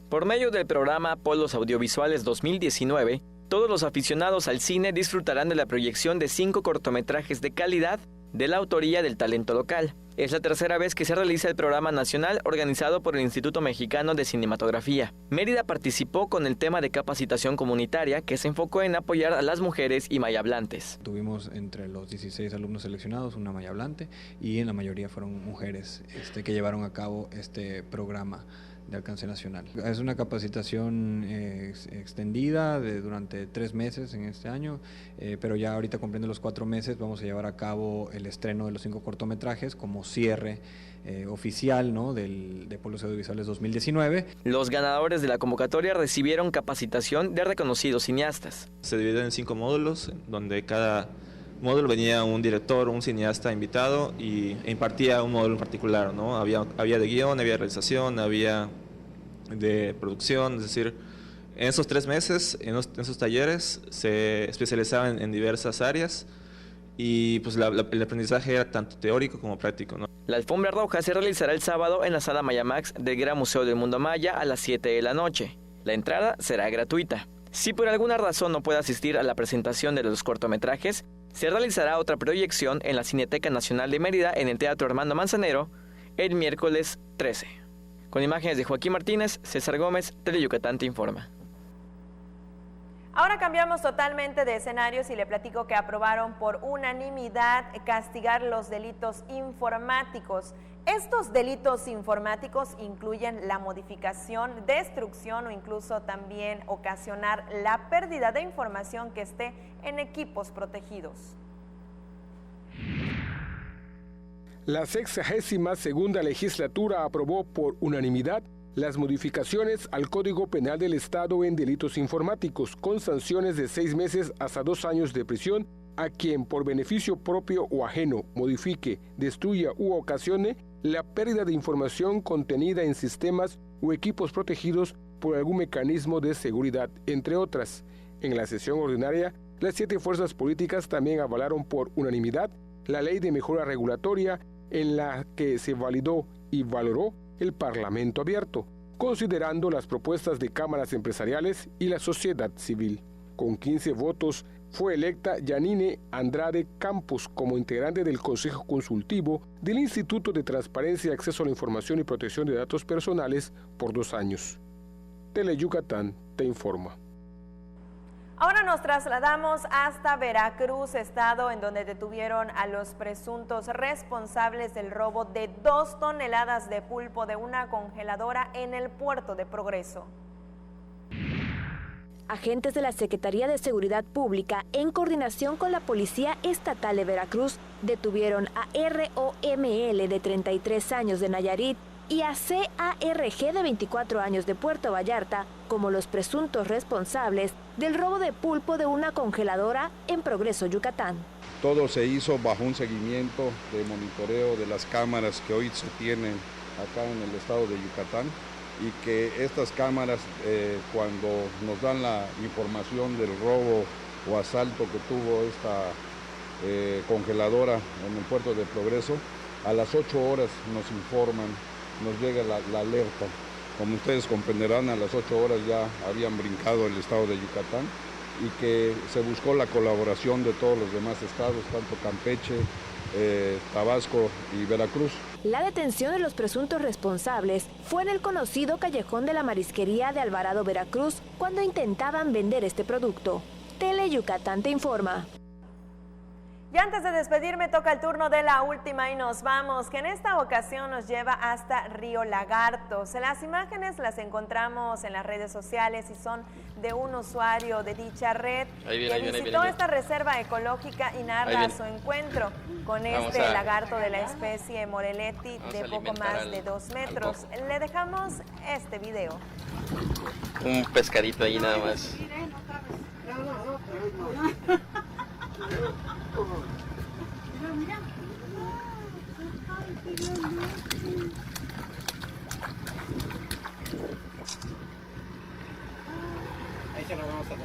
Por medio del programa Polos Audiovisuales 2019, todos los aficionados al cine disfrutarán de la proyección de 5 cortometrajes de calidad de la autoría del talento local. Es la tercera vez que se realiza el programa nacional organizado por el Instituto Mexicano de Cinematografía. Mérida participó con el tema de capacitación comunitaria que se enfocó en apoyar a las mujeres y mayablantes. Tuvimos entre los 16 alumnos seleccionados una mayablante y en la mayoría fueron mujeres que llevaron a cabo este programa de alcance nacional. Es una capacitación extendida durante 3 meses en este año, pero ya ahorita cumpliendo los 4 meses vamos a llevar a cabo el estreno de los 5 cortometrajes como cierre oficial, ¿no?, de Polos Audiovisuales 2019. Los ganadores de la convocatoria recibieron capacitación de reconocidos cineastas. Se dividen en 5 módulos, donde cada módulo venía un director, un cineasta invitado e impartía un módulo en particular, ¿no? Había de guión, había de realización, había de producción, es decir, en esos 3 meses, en esos talleres, se especializaban en diversas áreas y pues el aprendizaje era tanto teórico como práctico, ¿no? La alfombra roja se realizará el sábado en la Sala Mayamax del Gran Museo del Mundo Maya a las 7 de la noche. La entrada será gratuita. Si por alguna razón no puede asistir a la presentación de los cortometrajes, se realizará otra proyección en la Cineteca Nacional de Mérida en el Teatro Armando Manzanero el miércoles 13. Con imágenes de Joaquín Martínez, César Gómez, Teleyucatán te informa. Ahora cambiamos totalmente de escenarios y le platico que aprobaron por unanimidad castigar los delitos informáticos. Estos delitos informáticos incluyen la modificación, destrucción o incluso también ocasionar la pérdida de información que esté en equipos protegidos. La 62ª legislatura aprobó por unanimidad las modificaciones al Código Penal del Estado en delitos informáticos, con sanciones de 6 meses hasta 2 años de prisión a quien por beneficio propio o ajeno modifique, destruya u ocasione la pérdida de información contenida en sistemas o equipos protegidos por algún mecanismo de seguridad, entre otras. En la sesión ordinaria, las 7 fuerzas políticas también avalaron por unanimidad la Ley de Mejora Regulatoria, en la que se validó y valoró el Parlamento abierto, considerando las propuestas de cámaras empresariales y la sociedad civil. Con 15 votos, fue electa Yanine Andrade Campos como integrante del Consejo Consultivo del Instituto de Transparencia, Acceso a la Información y Protección de Datos Personales por 2 años. Teleyucatán te informa. Ahora nos trasladamos hasta Veracruz, estado en donde detuvieron a los presuntos responsables del robo de 2 toneladas de pulpo de una congeladora en el puerto de Progreso. Agentes de la Secretaría de Seguridad Pública, en coordinación con la Policía Estatal de Veracruz, detuvieron a ROML de 33 años de Nayarit y a CARG de 24 años de Puerto Vallarta como los presuntos responsables del robo de pulpo de una congeladora en Progreso, Yucatán. Todo se hizo bajo un seguimiento de monitoreo de las cámaras que hoy se tienen acá en el estado de Yucatán y que estas cámaras, cuando nos dan la información del robo o asalto que tuvo esta congeladora en el puerto de Progreso, a las 8 horas nos informan, nos llega la alerta. Como ustedes comprenderán, a las 8 horas ya habían brincado el estado de Yucatán y que se buscó la colaboración de todos los demás estados, tanto Campeche, Tabasco y Veracruz. La detención de los presuntos responsables fue en el conocido callejón de la marisquería de Alvarado, Veracruz, cuando intentaban vender este producto. Tele Yucatán te informa. Y antes de despedirme, toca el turno de la última y nos vamos, que en esta ocasión nos lleva hasta Río Lagartos. Las imágenes las encontramos en las redes sociales y son de un usuario de dicha red que visitó esta reserva ecológica y narra su encuentro con este lagarto de la especie Moreletti de poco más de 2 metros. Le dejamos este video. Un pescadito ahí nada más. Ahí se lo vamos a dar.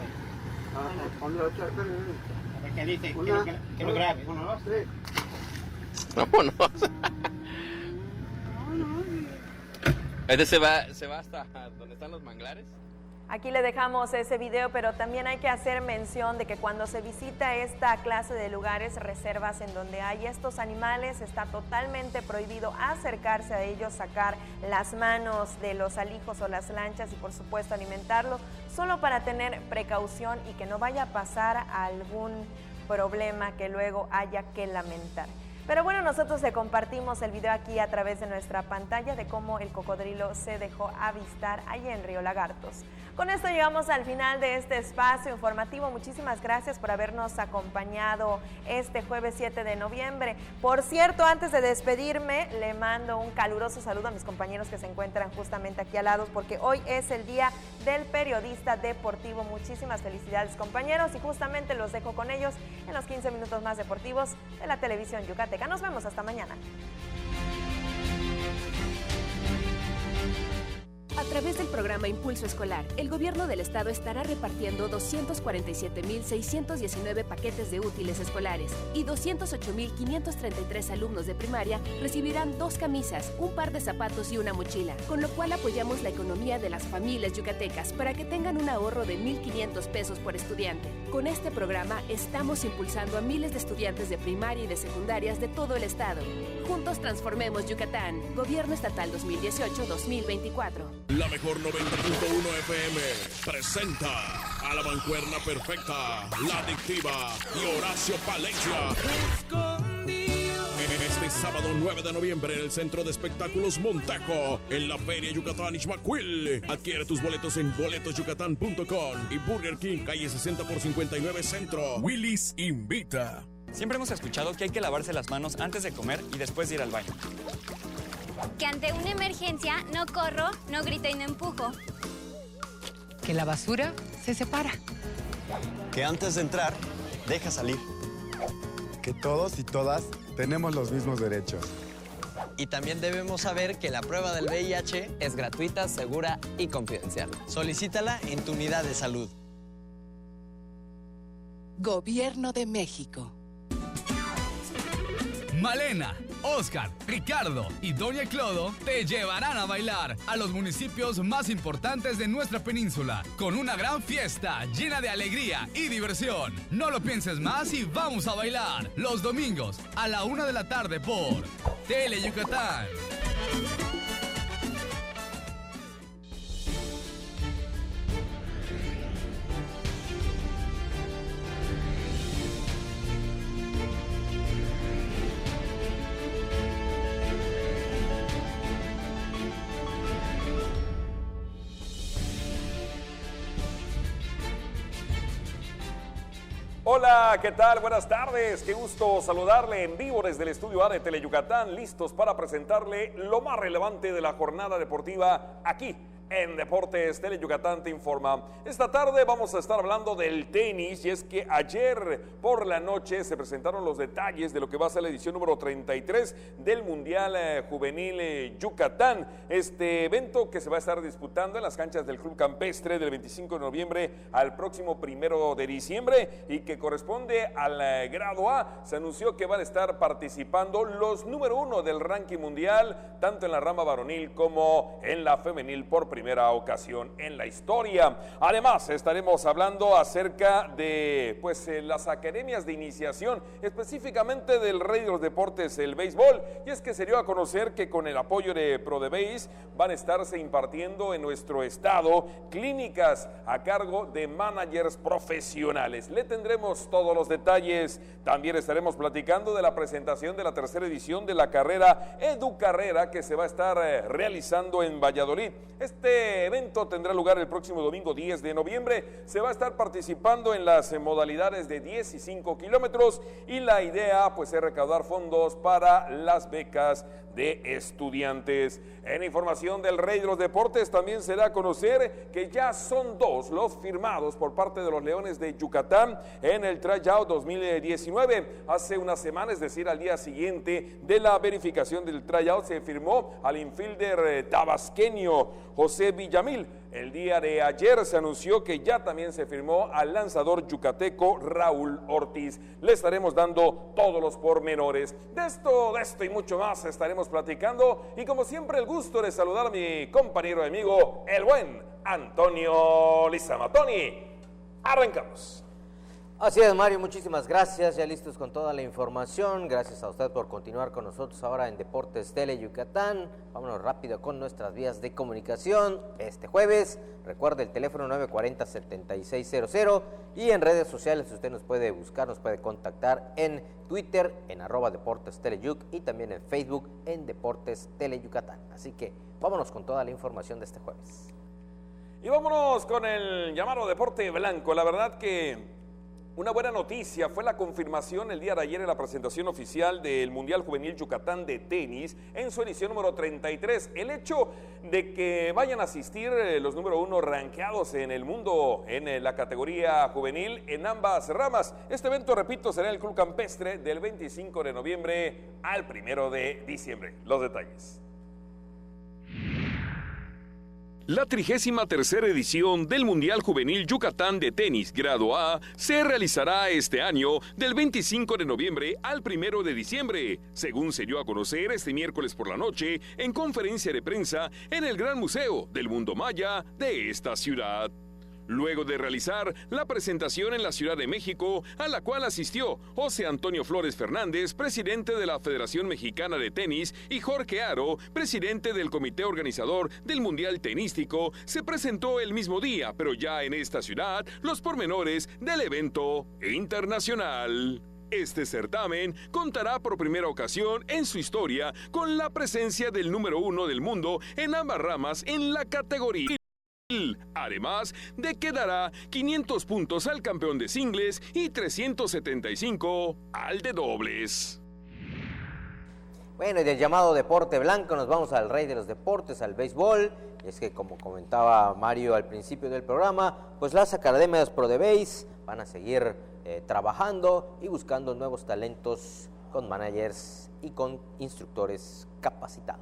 A ver qué dice, que lo grabe. 1, 2, 3. Vámonos. Este se va hasta donde están los manglares. Aquí le dejamos ese video, pero también hay que hacer mención de que cuando se visita esta clase de lugares, reservas en donde hay estos animales, está totalmente prohibido acercarse a ellos, sacar las manos de los alijos o las lanchas y por supuesto alimentarlo, solo para tener precaución y que no vaya a pasar algún problema que luego haya que lamentar. Pero bueno, nosotros le compartimos el video aquí a través de nuestra pantalla de cómo el cocodrilo se dejó avistar ahí en Río Lagartos. Con esto llegamos al final de este espacio informativo. Muchísimas gracias por habernos acompañado este jueves 7 de noviembre. Por cierto, antes de despedirme, le mando un caluroso saludo a mis compañeros que se encuentran justamente aquí al lado, porque hoy es el Día del Periodista Deportivo. Muchísimas felicidades, compañeros, y justamente los dejo con ellos en los 15 minutos más deportivos de la televisión yucateca. Nos vemos hasta mañana. A través del programa Impulso Escolar, el gobierno del estado estará repartiendo 247.619 paquetes de útiles escolares y 208.533 alumnos de primaria recibirán 2 camisas, un par de zapatos y una mochila, con lo cual apoyamos la economía de las familias yucatecas para que tengan un ahorro de 1,500 pesos por estudiante. Con este programa estamos impulsando a miles de estudiantes de primaria y de secundarias de todo el estado. Juntos transformemos Yucatán. Gobierno Estatal 2018-2024. La mejor 90.1 FM presenta a la mancuerna perfecta, la adictiva y Horacio Palencia. Este sábado 9 de noviembre en el Centro de Espectáculos Montejo, en la Feria Yucatán Ixmaquil. Adquiere tus boletos en boletosyucatán.com y Burger King, calle 60 por 59 Centro. Willy's invita. Siempre hemos escuchado que hay que lavarse las manos antes de comer y después de ir al baño. Que ante una emergencia no corro, no grito y no empujo. Que la basura se separa. Que antes de entrar, deja salir. Que todos y todas tenemos los mismos derechos. Y también debemos saber que la prueba del VIH es gratuita, segura y confidencial. Solicítala en tu unidad de salud. Gobierno de México. Malena, Oscar, Ricardo y Doña Clodo te llevarán a bailar a los municipios más importantes de nuestra península con una gran fiesta llena de alegría y diversión. No lo pienses más y vamos a bailar los domingos a la 1 de la tarde por Tele Yucatán. Hola, ¿qué tal? Buenas tardes. Qué gusto saludarle en vivo desde el estudio A de Tele Yucatán, listos para presentarle lo más relevante de la jornada deportiva aquí En Deportes Tele Yucatán te informa. Esta tarde vamos a estar hablando del tenis, y es que ayer por la noche se presentaron los detalles de lo que va a ser la edición número 33 del Mundial Juvenil Yucatán. Este evento que se va a estar disputando en las canchas del Club Campestre del 25 de noviembre al próximo 1 de diciembre y que corresponde al grado A. Se anunció que van a estar participando los número 1 del ranking mundial, tanto en la rama varonil como en la femenil por primera ocasión en la historia. Además, estaremos hablando acerca de las academias de iniciación, específicamente del rey de los deportes, el béisbol, y es que se dio a conocer que con el apoyo de ProDebase van a estarse impartiendo en nuestro estado clínicas a cargo de managers profesionales. Le tendremos todos los detalles. También estaremos platicando de la presentación de la tercera edición de la carrera Educarrera que se va a estar realizando en Valladolid. Este evento tendrá lugar el próximo domingo 10 de noviembre. Se va a estar participando en las modalidades de 10 y 5 kilómetros y la idea es recaudar fondos para las becas de estudiantes. En información del rey de los deportes también se da a conocer que ya son 2 los firmados por parte de los Leones de Yucatán en el tryout 2019. Hace una semana, es decir, al día siguiente de la verificación del tryout, se firmó al infielder tabasqueño José Villamil. El día de ayer se anunció que ya también se firmó al lanzador yucateco Raúl Ortiz. Le estaremos dando todos los pormenores. De esto y mucho más estaremos platicando. Y como siempre, el gusto de saludar a mi compañero y amigo, el buen Antonio Lizama. Tony, arrancamos. Así es, Mario, muchísimas gracias, ya listos con toda la información. Gracias a usted por continuar con nosotros ahora en Deportes Tele Yucatán. Vámonos rápido con nuestras vías de comunicación. Este jueves, recuerde el teléfono 940-7600 y en redes sociales usted nos puede buscar, nos puede contactar en Twitter en @Deportes Teleyuc y también en Facebook en Deportes Tele Yucatán. Así que vámonos con toda la información de este jueves. Y vámonos con el llamado Deporte Blanco. La verdad que una buena noticia fue la confirmación el día de ayer en la presentación oficial del Mundial Juvenil Yucatán de tenis en su edición número 33. El hecho de que vayan a asistir los número 1 rankeados en el mundo en la categoría juvenil en ambas ramas. Este evento, repito, será en el Club Campestre del 25 de noviembre al 1 de diciembre. Los detalles. La 33ª edición del Mundial Juvenil Yucatán de Tenis Grado A se realizará este año del 25 de noviembre al 1 de diciembre, según se dio a conocer este miércoles por la noche en conferencia de prensa en el Gran Museo del Mundo Maya de esta ciudad. Luego de realizar la presentación en la Ciudad de México, a la cual asistió José Antonio Flores Fernández, presidente de la Federación Mexicana de Tenis, y Jorge Aro, presidente del comité organizador del Mundial Tenístico, se presentó el mismo día, pero ya en esta ciudad, los pormenores del evento internacional. Este certamen contará por primera ocasión en su historia con la presencia del número 1 del mundo en ambas ramas en la categoría. Además de que dará 500 puntos al campeón de singles y 375 al de dobles. Bueno, y del llamado Deporte Blanco nos vamos al rey de los deportes, al béisbol. Y es que, como comentaba Mario al principio del programa, pues las academias ProDebase van a seguir trabajando y buscando nuevos talentos con managers y con instructores capacitados.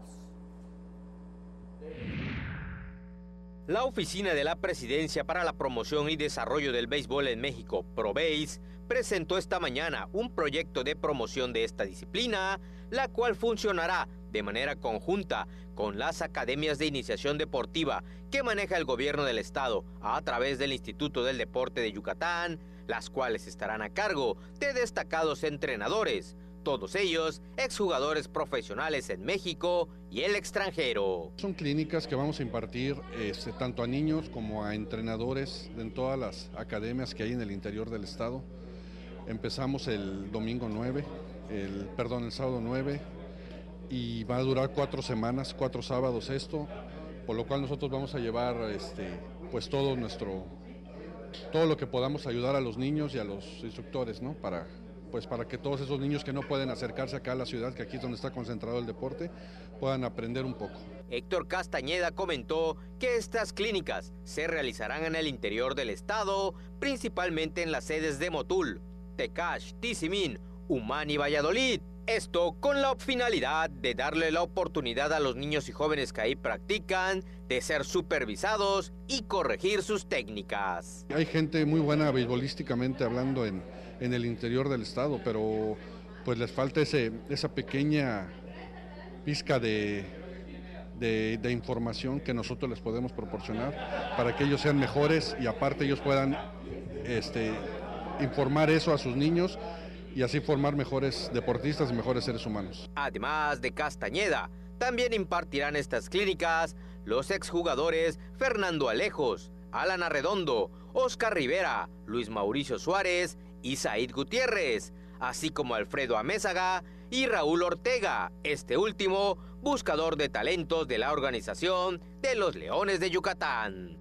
La Oficina de la Presidencia para la Promoción y Desarrollo del Béisbol en México, ProBase, presentó esta mañana un proyecto de promoción de esta disciplina, la cual funcionará de manera conjunta con las academias de iniciación deportiva que maneja el gobierno del estado a través del Instituto del Deporte de Yucatán, las cuales estarán a cargo de destacados entrenadores, todos ellos exjugadores profesionales en México y el extranjero. Son clínicas que vamos a impartir tanto a niños como a entrenadores en todas las academias que hay en el interior del estado. Empezamos el domingo 9, el sábado 9, y va a durar 4 semanas, 4 sábados esto, por lo cual nosotros vamos a llevar pues todo lo que podamos ayudar a los niños y a los instructores, ¿no? Para que todos esos niños que no pueden acercarse acá a la ciudad, que aquí es donde está concentrado el deporte, puedan aprender un poco. Héctor Castañeda comentó que estas clínicas se realizarán en el interior del estado, principalmente en las sedes de Motul, Tecash, Tizimín, Umán y Valladolid. Esto con la finalidad de darle la oportunidad a los niños y jóvenes que ahí practican de ser supervisados y corregir sus técnicas. Hay gente muy buena beisbolísticamente hablando en el interior del estado, pero pues les falta esa pequeña pizca de información que nosotros les podemos proporcionar para que ellos sean mejores y aparte ellos puedan informar eso a sus niños y así formar mejores deportistas y mejores seres humanos. Además de Castañeda, también impartirán estas clínicas los exjugadores Fernando Alejos, Alan Arredondo, Oscar Rivera, Luis Mauricio Suárez y Said Gutiérrez, así como Alfredo Amézaga y Raúl Ortega, este último buscador de talentos de la organización de los Leones de Yucatán.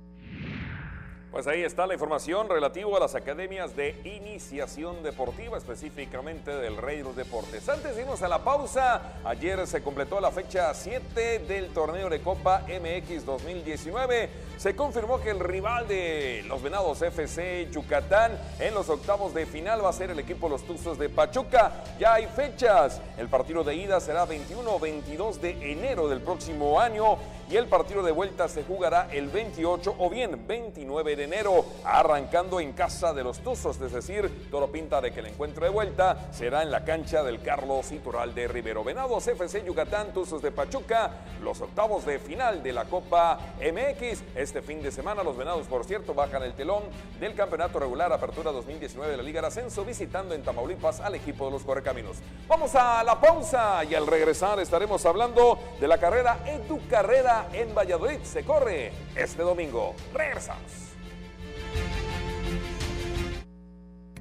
Pues ahí está la información relativa a las academias de iniciación deportiva, específicamente del Rey de los Deportes. Antes de irnos a la pausa, ayer se completó la fecha 7 del torneo de Copa MX 2019. Se confirmó que el rival de los Venados FC Yucatán en los octavos de final va a ser el equipo Los Tuzos de Pachuca. Ya hay fechas. El partido de ida será 21 o 22 de enero del próximo año y el partido de vuelta se jugará el 28 o bien 29 de enero, arrancando en casa de los Tuzos, es decir, todo pinta de que el encuentro de vuelta será en la cancha del Carlos Iturralde Rivero. Venados FC Yucatán, Tuzos de Pachuca, los octavos de final de la Copa MX. Este fin de semana los Venados, por cierto, bajan el telón del campeonato regular Apertura 2019 de la Liga de Ascenso, visitando en Tamaulipas al equipo de los Correcaminos. Vamos a la pausa y al regresar estaremos hablando de la carrera Educarrera en Valladolid. Se corre este domingo. Regresamos.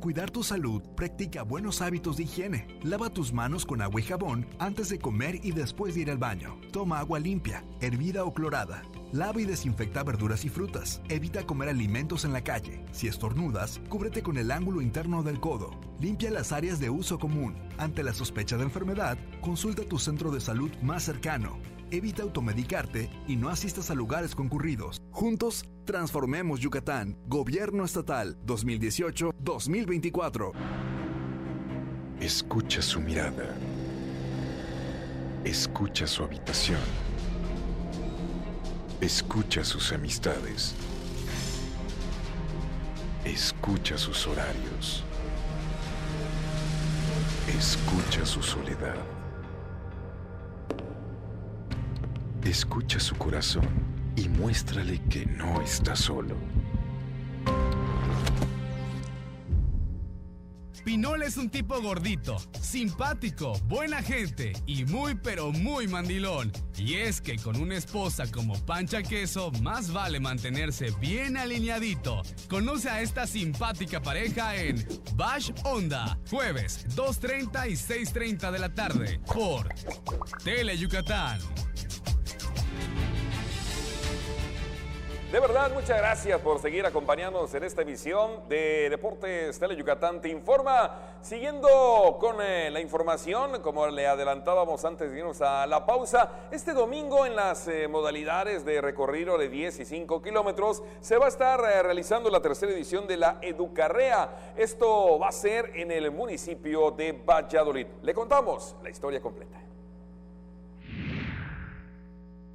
Cuidar tu salud, practica buenos hábitos de higiene. Lava tus manos con agua y jabón antes de comer y después de ir al baño. Toma agua limpia, hervida o clorada. Lava y desinfecta verduras y frutas. Evita comer alimentos en la calle. Si estornudas, cúbrete con el ángulo interno del codo. Limpia las áreas de uso común. Ante la sospecha de enfermedad, consulta tu centro de salud más cercano. Evita automedicarte y no asistas a lugares concurridos. Juntos, transformemos Yucatán. Gobierno Estatal 2018-2024. Escucha su mirada. Escucha su habitación. Escucha sus amistades. Escucha sus horarios. Escucha su soledad. Escucha su corazón y muéstrale que no está solo. Pinol es un tipo gordito, simpático, buena gente y muy pero muy mandilón. Y es que con una esposa como Pancha Queso, más vale mantenerse bien alineadito. Conoce a esta simpática pareja en Bash Onda, jueves 2:30 y 6:30 de la tarde por Tele Yucatán. De verdad, muchas gracias por seguir acompañándonos en esta emisión de Deportes Tele Yucatán Te Informa. Siguiendo con la información, como le adelantábamos antes de irnos a la pausa, este domingo en las modalidades de recorrido de 10 y 5 kilómetros se va a estar realizando la tercera edición de la Educarrea. Esto va a ser en el municipio de Valladolid. Le contamos la historia completa.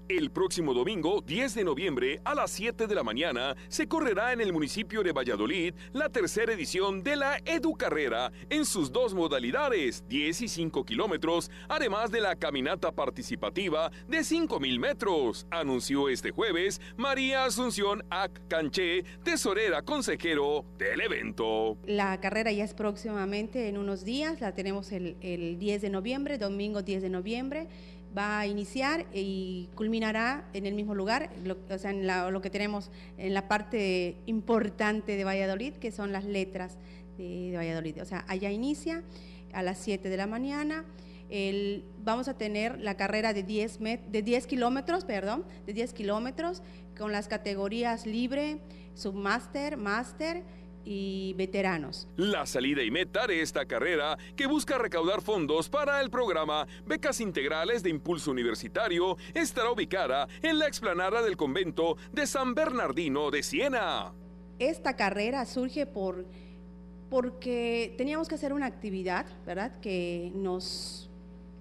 El próximo domingo, 10 de noviembre, a las 7 de la mañana, se correrá en el municipio de Valladolid la tercera edición de la Educarrera en sus dos modalidades, 10 y 5 kilómetros, además de la caminata participativa de 5,000 metros, anunció este jueves María Asunción Ac Canché, tesorera consejero del evento. La carrera ya es próximamente en unos días, la tenemos el 10 de noviembre, domingo 10 de noviembre. Va a iniciar y culminará en el mismo lugar, en lo que tenemos en la parte importante de Valladolid, que son las letras de Valladolid. O sea, allá inicia a las 7 de la mañana. Vamos a tener la carrera de 10 kilómetros con las categorías libre, submaster, máster y veteranos. La salida y meta de esta carrera, que busca recaudar fondos para el programa Becas Integrales de Impulso Universitario, estará ubicada en la explanada del convento de San Bernardino de Siena. Esta carrera surge porque teníamos que hacer una actividad, ¿verdad?, que nos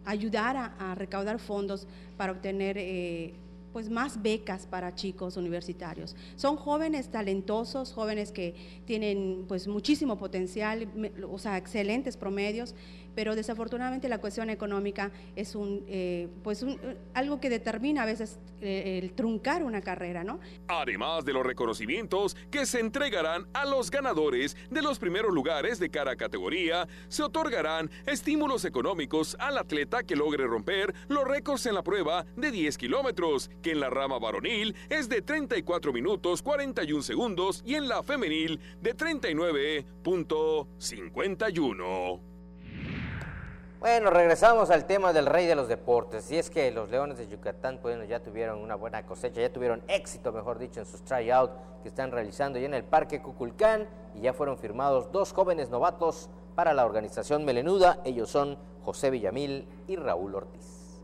ayudara a recaudar fondos para obtener pues más becas para chicos universitarios. Son jóvenes talentosos, jóvenes que tienen pues muchísimo potencial, o sea, excelentes promedios, pero desafortunadamente la cuestión económica es algo que determina a veces el truncar una carrera, ¿no? Además de los reconocimientos que se entregarán a los ganadores de los primeros lugares de cada categoría, se otorgarán estímulos económicos al atleta que logre romper los récords en la prueba de 10 kilómetros, que en la rama varonil es de 34 minutos 41 segundos y en la femenil de 39.51. Bueno, regresamos al tema del rey de los deportes, y es que los Leones de Yucatán ya tuvieron una buena cosecha, ya tuvieron éxito, mejor dicho, en sus tryouts que están realizando ya en el Parque Cuculcán, y ya fueron firmados 2 jóvenes novatos para la organización melenuda. Ellos son José Villamil y Raúl Ortiz.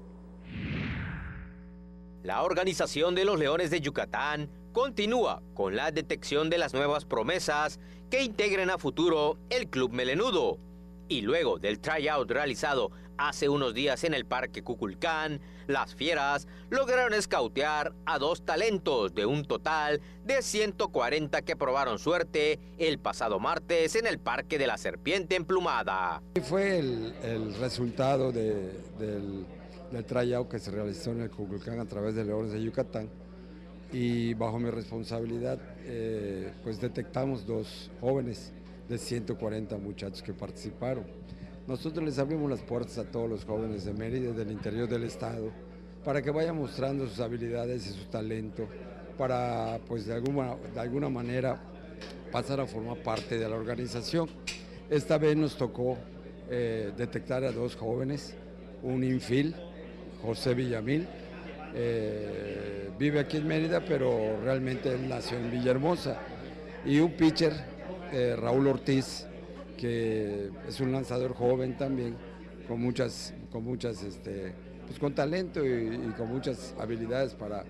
La organización de los Leones de Yucatán continúa con la detección de las nuevas promesas que integren a futuro el Club Melenudo. Y luego del tryout realizado hace unos días en el Parque Cuculcán, las Fieras lograron escautear a 2 talentos de un total de 140 que probaron suerte el pasado martes en el Parque de la Serpiente Emplumada. Fue el resultado del tryout que se realizó en el Cuculcán a través de Leones de Yucatán, y bajo mi responsabilidad pues detectamos 2 jóvenes de 140 muchachos que participaron. Nosotros les abrimos las puertas a todos los jóvenes de Mérida, del interior del estado, para que vayan mostrando sus habilidades y su talento, para pues de alguna manera pasar a formar parte de la organización. Esta vez nos tocó detectar a 2 jóvenes, un infield, José Villamil, vive aquí en Mérida, pero realmente él nació en Villahermosa, y un pitcher, Raúl Ortiz, que es un lanzador joven también, con talento y con muchas habilidades para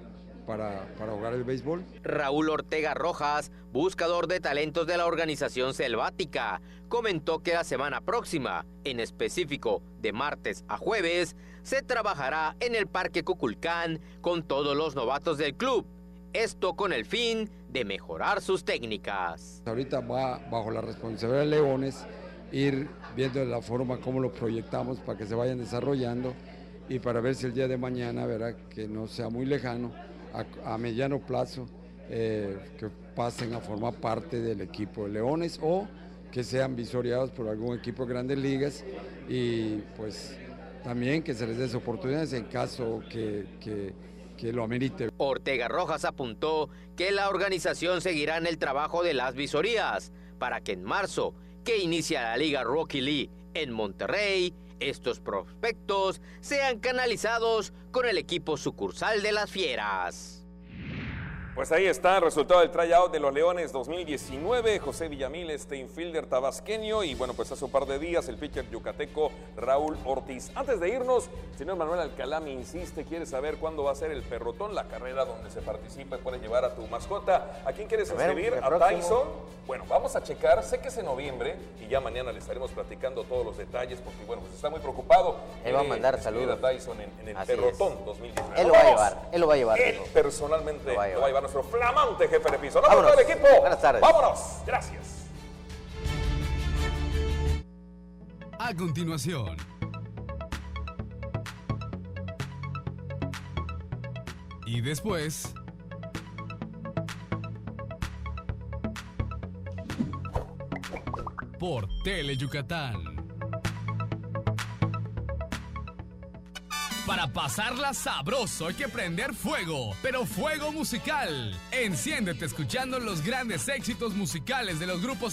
jugar el béisbol. Raúl Ortega Rojas, buscador de talentos de la organización selvática, comentó que la semana próxima, en específico de martes a jueves, se trabajará en el Parque Cuculcán con todos los novatos del club. Esto con el fin de mejorar sus técnicas. Ahorita va bajo la responsabilidad de Leones ir viendo la forma como lo proyectamos para que se vayan desarrollando, y para ver si el día de mañana, verá, que no sea muy lejano, a mediano plazo, que pasen a formar parte del equipo de Leones o que sean visoreados por algún equipo de Grandes Ligas, y pues también que se les dé oportunidades en caso que lo amerite. Ortega Rojas apuntó que la organización seguirá en el trabajo de las visorías para que en marzo, que inicia la Liga Rocky League en Monterrey, estos prospectos sean canalizados con el equipo sucursal de las Fieras. Pues ahí está el resultado del tryout de los Leones 2019. José Villamil, este infielder tabasqueño, y bueno, pues hace un par de días el pitcher yucateco Raúl Ortiz. Antes de irnos, el señor Manuel Alcalá me insiste, quiere saber cuándo va a ser el Perrotón, la carrera donde se participa y puedes llevar a tu mascota. ¿A quién quieres inscribir? ¿A Tyson? Bueno, vamos a checar, sé que es en noviembre y ya mañana le estaremos platicando todos los detalles, porque bueno, pues está muy preocupado. Él va a mandar saludos a Tyson en el Perrotón 2019. Él lo va a llevar, él lo va a llevar. Él personalmente lo va a llevar. Nuestro flamante jefe de piso. ¡Vámonos! Todo el equipo. Buenas tardes. ¡Vámonos! Gracias. A continuación, y después, por Tele Yucatán. Para pasarla sabroso hay que prender fuego, pero fuego musical. Enciéndete escuchando los grandes éxitos musicales de los grupos